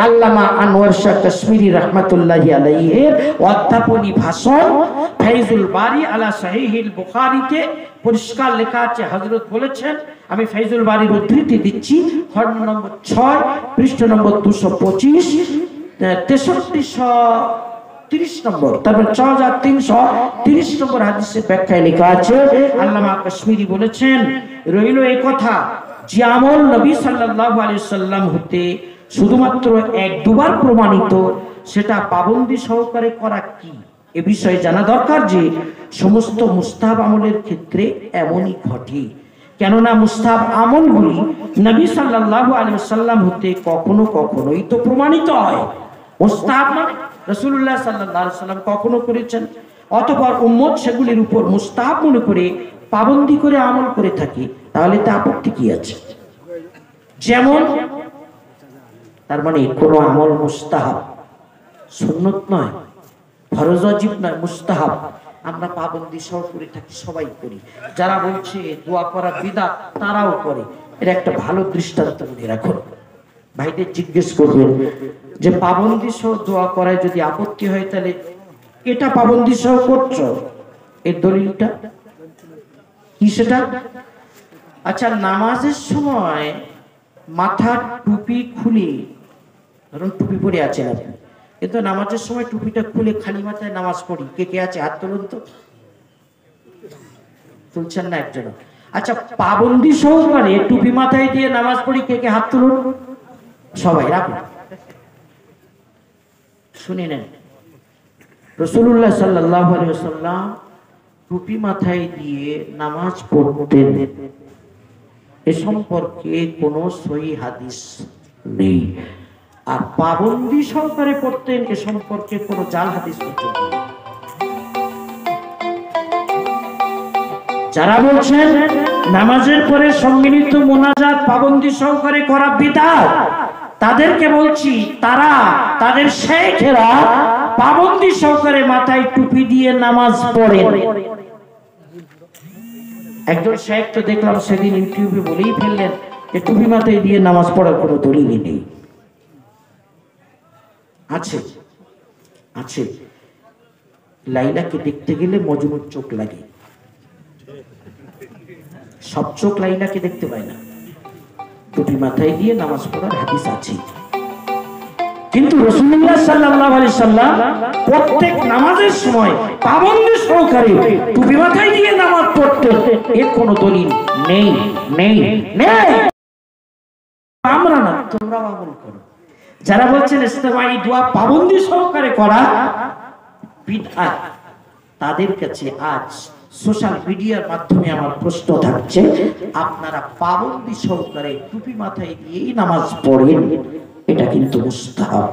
আল্লামা আনোয়ার শাহ কাশ্মীরি রাহমাতুল্লাহি আলাইহির অধ্যাপনী ভাষণ ফাইজুল বারি আলা সাহিহিল বুখারীতে পরিষ্কার লেখা আছে। হযরত বলেছেন, আমি ফাইজুল বারির উদ্ধৃতি দিচ্ছি, খণ্ড নম্বর 6 পৃষ্ঠ নম্বর 225, 6330 নম্বর, তারপর 6330 নম্বর হাদিসের ব্যাখ্যায় লেখা আছে, আল্লামা কাশ্মীরি বলেছেন, রইল এই কথা যে আমল নবী সাল্লাল্লাহু আলাইহি সাল্লাম হতে শুধুমাত্র এক দুবার প্রমাণিত, সেটা পাবন্দি সহকারে করা কি এ বিষয়ে জানা দরকার যে সমস্ত মুস্তাহাব আমলের ক্ষেত্রে এমনই ঘটে। কেননা মুস্তাহাব আমলগুলি নবী সাল্লাল্লাহু আলাইহি সাল্লাম হতে কখনো কখনোই তো প্রমাণিত হয়। মুস্তাহাব মানে রাসূলুল্লাহ সাল্লাল্লাহু আলাইহি সাল্লাম কখনো করেছেন, অতঃপর উম্মত সেগুলির উপর মুস্তাহাব মনে করে পাবন্দি করে আমল করে থাকে, তাহলে তা আপত্তি কি আছে? যেমন, তার মানে কোনো আমল মুস্তাহাব, সুন্নত নয়, ফরজ ওয়াজিব নয়, মুস্তাহাব, আমরা পাবন্দি সহ করে থাকি, সবাই করি। যারা বলছে দোয়া করা বিদআত, তারাও করে। এর একটা ভালো দৃষ্টান্ত মনে রাখুন। ভাইদের জিজ্ঞেস করবেন যে পাবন্দি সহ দোয়া করায় যদি আপত্তি হয়, তাহলে এটা পাবন্দি সহ করছো, এর দলিলটা কি সেটা? আচ্ছা, নামাজের সময় মাথার টুপি খুলে, ধরুন টুপি পরে আছেন আপনি, কিন্তু নামাজের সময় টুপিটা খুলে খালি মাথায় নামাজ পড়ি, কে কে আছে হাত তুলুন তো। তুলছেন না একজন? আচ্ছা, পাবন্দি সহকারে টুপি মাথায় দিয়ে নামাজ পড়ি, কে কে হাত তুলুন। সবাই রাখুন, শুনে নেন। রাসূলুল্লাহ সাল্লাল্লাহু আলাইহি ওয়াসাল্লাম টুপি মাথায় দিয়ে নামাজ পড়তেন, এ সম্পর্কে কোনো সহিহ হাদিস নেই। আর পাবন্দি সহকারে পড়তেন, এ সম্পর্কে কোনো জাল হাদিস পর্যন্ত নেই। যারা বলছেন নামাজের পরে সম্মিলিত মোনাজাত পাবন্দি সহকারে করা বিদআত, তাদেরকে বলছি, তারা তাদের শেখেরা পাবন্দি সহকারে মাথায় টুপি দিয়ে নামাজ পড়েন। একজন শেখ তো দেখলাম সেদিন ইউটিউবে বলেই ফেললেন যে টুপি মাথায় দিয়ে নামাজ পড়ার কোনো দলিলই নেই। আছে আছে, লাইলাকে দেখতে গেলে মজনুর চোখ লাগে, সব চোখ লাইলাকে দেখতে পায় না। টুপি মাথায় দিয়ে নামাজ পড়ার হাদিস আছে, কিন্তু রাসূলুল্লাহ সাল্লাল্লাহু আলাইহি সাল্লাম প্রত্যেক নামাজের সময় পাবন্দি সহকারে টুপি মাথায় দিয়ে নামাজ পড়তেন, এর কোনো দলিল নেই নেই নেই। আমরা না, তোমরাও আমল করো। যারা বলছেন ইস্তেমাই দোয়া পাবন্দি সহকারে করা বিদআত, তাদের কাছে আজ সোশ্যাল মিডিয়ার মাধ্যমে আমার প্রশ্ন থাকছে, আপনারা পাবন্দি সহকারে টুপি মাথায় দিয়েই নামাজ পড়েন, এটা কিন্তু মুস্তাহাব।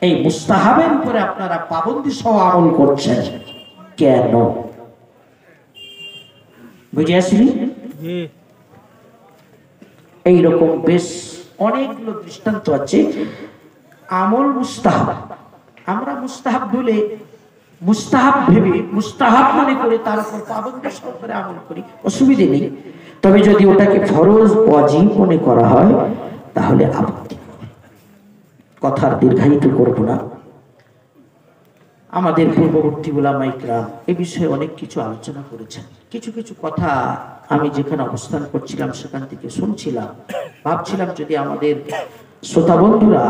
এই মুস্তাহাবের উপরে আপনারা পাবন্দি সহ আমল করছেন কেন? বুঝে আসলি? এইরকম বেশ অনেকগুলো দৃষ্টান্ত আছে। আমল মুস্তাহাব, আমরা মুস্তাহাব বলে, মুস্তাহাব ভেবে, মুস্তাহাব মনে করে তার উপর পাবন্দি সহকারে আমল করি, অসুবিধে নেই। তবে যদি ওটাকে ফরজ ওয়াজিব মনে করা হয়, তাহলে আপত্তি। কথার দীর্ঘায়িত করব না। আমাদের পূর্ববর্তী উলামায়ে কিরাম এ বিষয়ে অনেক কিছু আলোচনা করেছেন। কিছু কিছু কথা আমি যেখানে অবস্থান করছিলাম সেখান থেকে শুনছিলাম, ভাবছিলাম যদি আমাদের শ্রোতা বন্ধুরা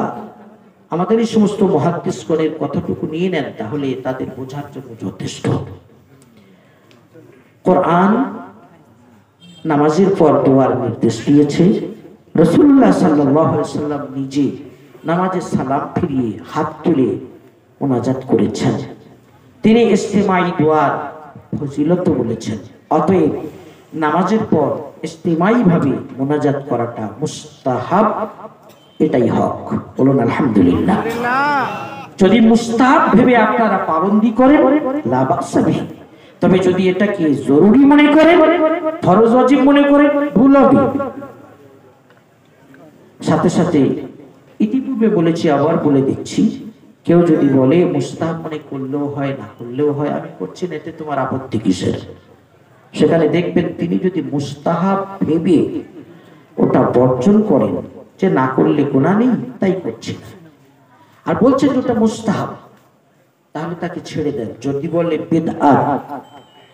আমাদের এই সমস্ত মুহাদ্দিসগণের কথাটুকু নিয়ে নেন, তাহলে তাদের বোঝার জন্য যথেষ্ট। কোরআন নামাজের পর দোয়ার নির্দেশ দিয়েছে। রাসূলুল্লাহ সাল্লাল্লাহু আলাইহি ওয়াসাল্লাম নিজে নামাজে সালাম ফিরিয়ে হাত তুলে মোনাজাত করেছেন। তিনি ইস্তেমাই দোয়ার ফজিলত বলেছেন। অতএব নামাজের পর ইস্তেমাই ভাবে মোনাজাত করাটা মুস্তাহাব, এটাই হক। বলুন আলহামদুলিল্লাহ। যদি মুস্তাহাব ভেবে আপনারা পাবন্দি করেন, লা বা'সা বিহি। তবে যদি এটাকে জরুরি মনে করেন, ফরজ ওয়াজিব মনে করেন, ভুল হবে। সাথে সাথে ইতিপূর্বে বলেছি, আবার বলে দিচ্ছি, কেউ যদি বলে মুস্তাহাব মনে করলেও হয় না করলেও হয়, আমি করছি না, এতে তোমার আপত্তি কিসের? সেখানে দেখবেন তিনি যদি মুস্তাহাব ভেবে ওটা বর্জন করেন, যে না করলে গুনাহ নেই তাই করছি, আর বলছেন যে ওটা মুস্তাহাব, তাহলে তাকে ছেড়ে দেন। যদি বলে বিদআত,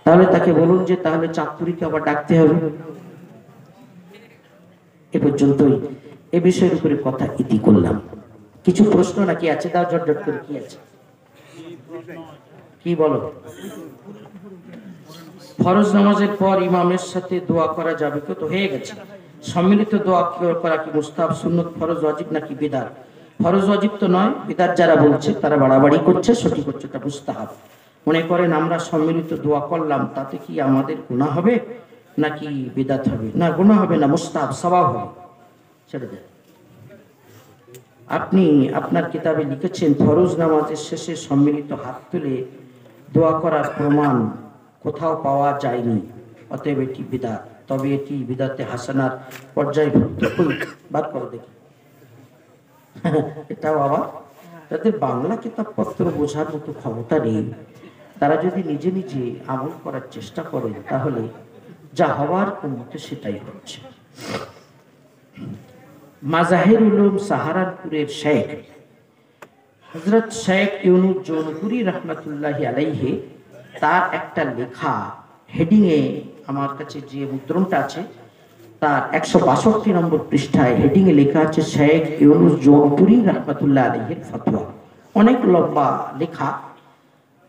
তাহলে তাকে বলুন যে তাহলে চাঁদপুরিকে আবার ডাকতে হবে। এ পর্যন্তই এ বিষয়ের উপরে কথা ইতি করলাম। কিছু প্রশ্ন নাকি আছে? দাও ঝটঝট করে। কি আছে? কি বলো? ফরজ নামাজের পর ইমামের সাথে দোয়া করা যাবে কি? তো হয়ে গেছে। সম্মিলিত দোয়া করা কি মুস্তাহাব, সুন্নত, ফরজ, ওয়াজিব নাকি বিদআত? ফরজ ওয়াজিব তো নয়, বিদআত যারা বলছে তারা বাড়াবাড়ি করছে, সঠিক হচ্ছে এটা মুস্তাহাব। মনে করেন আমরা সম্মিলিত দোয়া করলাম, তাতে কি আমাদের গুনাহ হবে নাকি বিদআত হবে? না, গুনাহ হবে না, মুস্তাহাব, সওয়াব হবে, ছেড়ে দেন। আপনি আপনার কিতাবে লিখেছেন ফরজ নামাজের শেষে সম্মিলিত হাত তুলে দোয়া করার প্রমাণ কোথাও পাওয়া যায়নি, অতএব এটি বিদআত। তবে এটি বিদআতে হাসানার পর্যায়ভুক্ত। বাদ করে দেখি। এটাও আবার যাদের বাংলা কিতাবপত্র বোঝার মতো ক্ষমতা নেই, তারা যদি নিজে নিজে আমল করার চেষ্টা করেন, তাহলে যা হওয়ার উম্মতে সেটাই হচ্ছে। মাজাহির উলুম সাহারানপুরের শেখ হযরত শেখ ইউনুস জৌনপুরি রহমাতুল্লাহি আলাইহি, তার একটা লেখা হেডিং এ, আমার কাছে যে মুদ্রণটা আছে তার 162 নম্বর পৃষ্ঠায় হেডিং এ লেখা আছে শেখ ইউনুস জৌনপুরি রহমাতুল্লাহ আলাইহির ফতোয়া। অনেক লম্বা লেখা,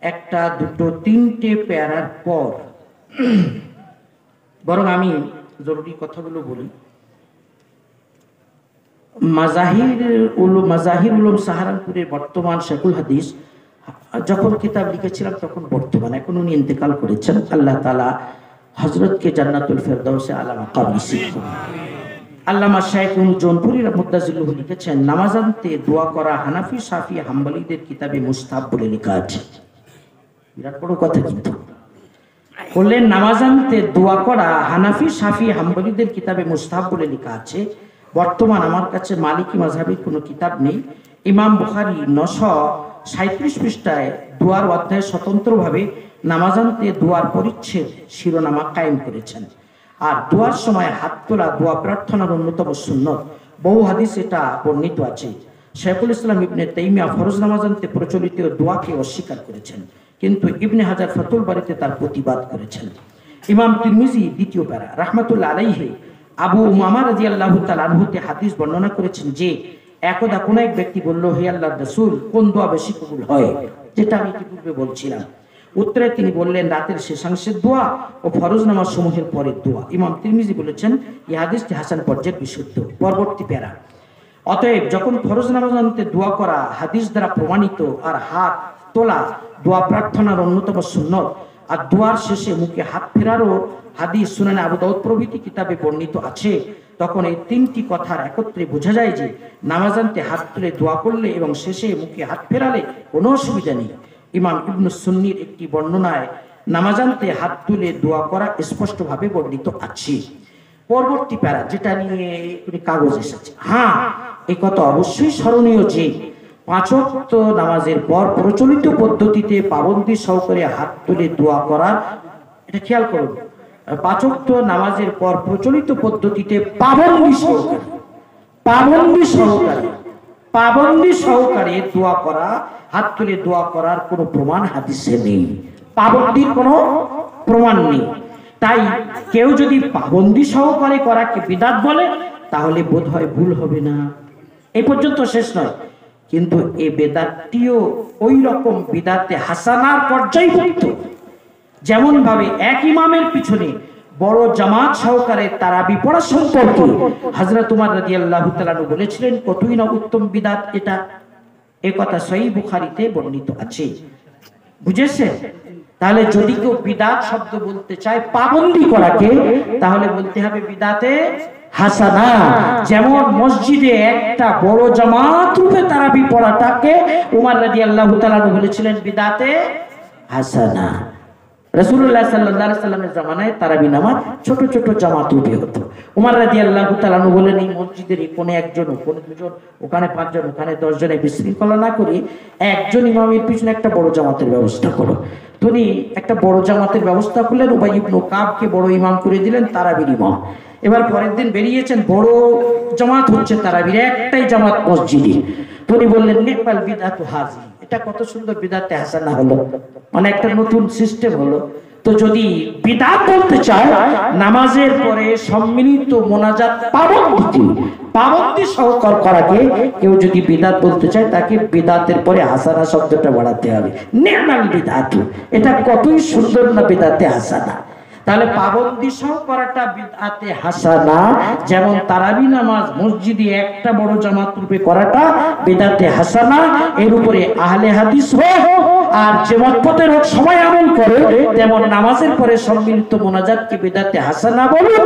একটা দুটো তিনটে প্যারার পর বরং আমি জরুরি কথাগুলো বলি। মাজাহির উলুম সাহারানপুরের বর্তমান শেখুল হাদিস যখন কিতাব লিখেছিলাম তখন বর্তমান, এখন উনি ইন্তেকাল করেছেন। আল্লাহ তাআলা হযরতকে জান্নাতুল ফেরদাউসে আলা মাকাম নসিব করুন। আল্লামা শেখ ইউনুস জৌনপুরি রাহমাতুল্লাহ লিখেছেন, নামাজান্তে দোয়া করা হানাফি, শাফি, হাম্বলীদের কিতাবে মুস্তাহাব বলে লেখা আছে। বিরাট বড় কথা কিন্তু বললেন, নামাজান্তে দোয়া করা হানাফি, শাফি, হাম্বলীদের কিতাবে মুস্তাহাব বলে লেখা আছে। বর্তমান আমার কাছে মালিকি মাযহাবের কোনো কিতাব নেই। ইমাম বুখারী 937 পৃষ্ঠায় দোয়ার অধ্যায়ে স্বতন্ত্রভাবে নামাজান্তে দোয়ার পরিচ্ছেদ শিরোনামা কায়েম করেছেন। আর দোয়ার সময় হাত তোলা দোয়া প্রার্থনার অন্যতম সুন্নত। বহু হাদিস এটা বর্ণিত আছে। শেখুল ইসলাম ইবনে তাইমিয়া ফরজ নামাজান্তে প্রচলিত দোয়াকে অস্বীকার করেছেন, কিন্তু ইবনে হাজার ফাতুল বারীতে তার প্রতিবাদ করেছেন। ইমাম তিরমিজি দ্বিতীয় প্যারা রাহমাতুল্লাহ আলাইহি আবু উমামা রাদিয়াল্লাহু তাআলা আনহুতে হাদিস বর্ণনা করেছেন যে একদা কোন এক ব্যক্তি বলল, হে আল্লাহর রাসূল, কোন দোয়া বেশি কবুল হয়? যেটা আমি ইতিপূর্বে বলছিলাম। উত্তরে তিনি বললেন, রাতের শেষাংশের দোয়া ও ফরজ নামাজ সমূহের পরের দোয়া। ইমাম তিরমিজি বলেছেন এই হাদিসটি হাসান পর্যায়ের বিশুদ্ধ। পরবর্তী প্যারা, অতএব যখন ফরজ নামাজান্তে দোয়া করা হাদিস দ্বারা প্রমাণিত আর হাত তোলা দোয়া প্রার্থনার অন্যতম সুন্নত, আর দোয়ার শেষে মুখে হাত ফেরারও হাদিস সুনানে আবু দাউদ প্রভৃতি কিতাবে বর্ণিত আছে, তখন এই তিনটি কথার একত্রে বোঝা যায় যে নামাজান্তে হাত তুলে দোয়া করলে এবং শেষে মুখে হাত ফেরালে কোনো অসুবিধা নেই। ইমাম ইবনে সুন্নির একটি বর্ণনায় নামাজান্তে হাত তুলে দোয়া করা স্পষ্টভাবে বর্ণিত আছে। পরবর্তী প্যারা, যেটা নিয়ে কাগজ এসেছে, হ্যাঁ এই কথা অবশ্যই স্মরণীয় যে 5 ওয়াক্ত নামাজের পর প্রচলিত পদ্ধতিতে পাবন্দি সহকারে হাত তুলে দোয়া করা, এটা খেয়াল করুন, 5 ওয়াক্ত নামাজের পর প্রচলিত পদ্ধতিতে পাবন্দি সহকারে দোয়া করা, হাত তুলে দোয়া করার কোনো প্রমাণ হাদিসে নেই। পাবন্দির কোনো প্রমাণ নেই। তাই কেউ যদি পাবন্দি সহকারে করাকে বিদআত বলে, তাহলে বোধহয় ভুল হবে না। এই পর্যন্ত শেষ নয়, কিন্তু এই বেদাতটিও ওই রকম বিদআতে হাসানার পর্যায়ভুক্ত। যেমন ভাবে এক ইমামের পিছনে বড় জামাত সহকারে তারাবি পড়া সম্পর্কে হযরত উমর রাদিয়াল্লাহু তাআলা বলেছিলেন, কতই না উত্তম বিদআত এটা। এই কথা সহিহ বুখারীতে বর্ণিত আছে। বুঝেছেন? তাহলে যদি কেউ বিদআত শব্দ বলতে চায় পাবন্দি করাকে, তাহলে বলতে হবে বিদআতে হাসানা। যেমন মসজিদে একটা বড় জামাত রূপে তারাবি পড়াটাকে উমর রাদিয়াল্লাহু তাআলা বলেছিলেন বিদআতে হাসানা। রাসূলুল্লাহ সাল্লাল্লাহু আলাইহি সাল্লামের জামানায় তারাবি নামাজ ছোট ছোট জামাত উঠে হতো। উমর রাদিয়াল্লাহু তাআলা আনহু বলেন, এই মসজিদের কোনে একজন, কোনে দুজন, ওখানে পাঁচজন, ওখানে 10 জনে বিশৃঙ্খলা না করে একজন ইমামের পিছনে একটা বড় জামাতের ব্যবস্থা করো। তিনি একটা বড় জামাতের ব্যবস্থা করলেন, উবাই ইবনে কাবকে বড় ইমাম করে দিলেন, তারাবির ইমাম। এবার পরের দিন বেরিয়েছেন, বড় জামাত হচ্ছে তারাবির, একটাই জামাত মসজিদে। তিনি বললেন, নিকমাল বিদআতু হাযি, এটা কত সুন্দর বিদআতে হাসানা হলো, মানে একটা নতুন সিস্টেম হলো। তো যদি বিদআত বলতে চায়, নামাজের পরে সম্মিলিত মোনাজাত পাবন্দি সহকার করাকে কেউ যদি বিদআত বলতে চায়, তাকে বিদআতের পরে হাসানা শব্দটা বাড়াতে হবে। নিকমাল বিদআতু, এটা কতই সুন্দর না বিদআতে হাসানা। তাহলে পাবন্দি সহ করাটা বিদআতে হাসানা, যেমন তারাবি নামাজ মসজিদে একটা বড় জামাত রূপে করাটা বিদআতে হাসানা। এর উপরে আহলে হাদিস হোক আর যে মতপথের হোক সবাই আমল করে, যেমন নামাজের পরে সম্মিলিত মোনাজাতকে বিদআতে হাসানা বলুন,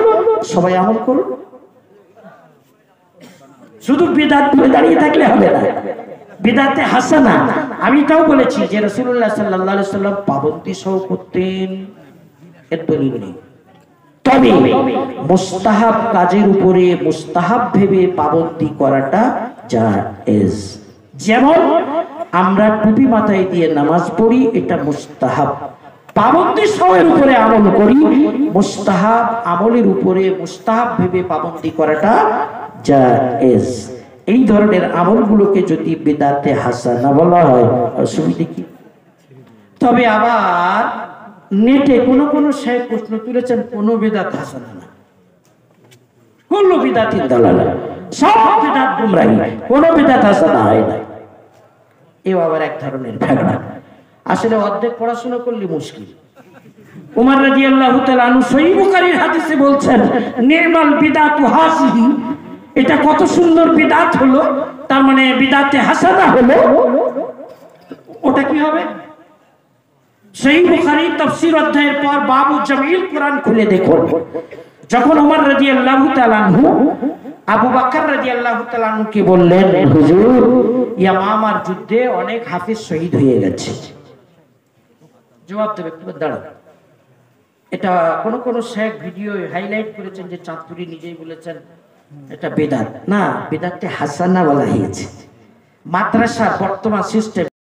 সবাই আমল করুন। শুধু বিদআত বলে দাঁড়িয়ে থাকলে হবে না, বিদআতে হাসানা। আমি এটাও বলেছি যে রাসূলুল্লাহ সাল্লাল্লাহু আলাইহি সাল্লাম পাবন্দি সহ করতেন, এর দলিল নেই। তবে মুস্তাহাব কাজের উপরে মুস্তাহাব ভেবে পাবন্দি করাটা জায়েজ। যেমন আমরা টুপি মাথায় দিয়ে নামাজ পড়ি, এটা মুস্তাহাব। পাবন্দি সহের উপরে আমল করি, মুস্তাহাব আমলের উপরে মুস্তাহাব ভেবে পাবন্দি করাটা জায়েজ। এই ধরনের আমলগুলোকে যদি বিদআতে হাসানা বলা হয়, অসুবিধা কি? তবে আবার নেটে কোন শেখ প্রশ্ন তুলেছেন, কোন বিদআত হাসানা না, কোন বিদআতিন দালালা, সব বিদআত গুমরাহি, কোন বিদআত হাসানা হয় না। এও আবার এক ধরনের ঝগড়া। আসলে অর্ধেক পড়াশোনা করলে মুশকিল। উমর রাদিয়াল্লাহু তাআলা আনহু সহিহ বুখারীর হাদিসে বলছেন, নি'মাল বিদআতু হাযিহি, এটা কত সুন্দর বিদআত হলো, তার মানে বিদআতে হাসানা হলো। ওটা কি হবে? সহিহ বুখারী তাফসীর অধ্যায়ের পর বাবু জামিল কোরআন খুলে দেখুন। যখন ওমর রাদিয়াল্লাহু তাআলা আনহু আবু বকর রাদিয়াল্লাহু তাআলা আনহুকে বললেন, হুজুর ইয়ামামার যুদ্ধে অনেক হাফেজ শহীদ হয়ে গেছে, জবাব দেবে একটু দাঁড়ান। এটা কোন শেখ ভিডিও হাইলাইট করেছেন যে চাঁদপুরি নিজেই বলেছেন এটা বিদআত না, বিদআতে হাসানা বলা হয়েছে। মাদ্রাসা বর্তমান সিস্টেম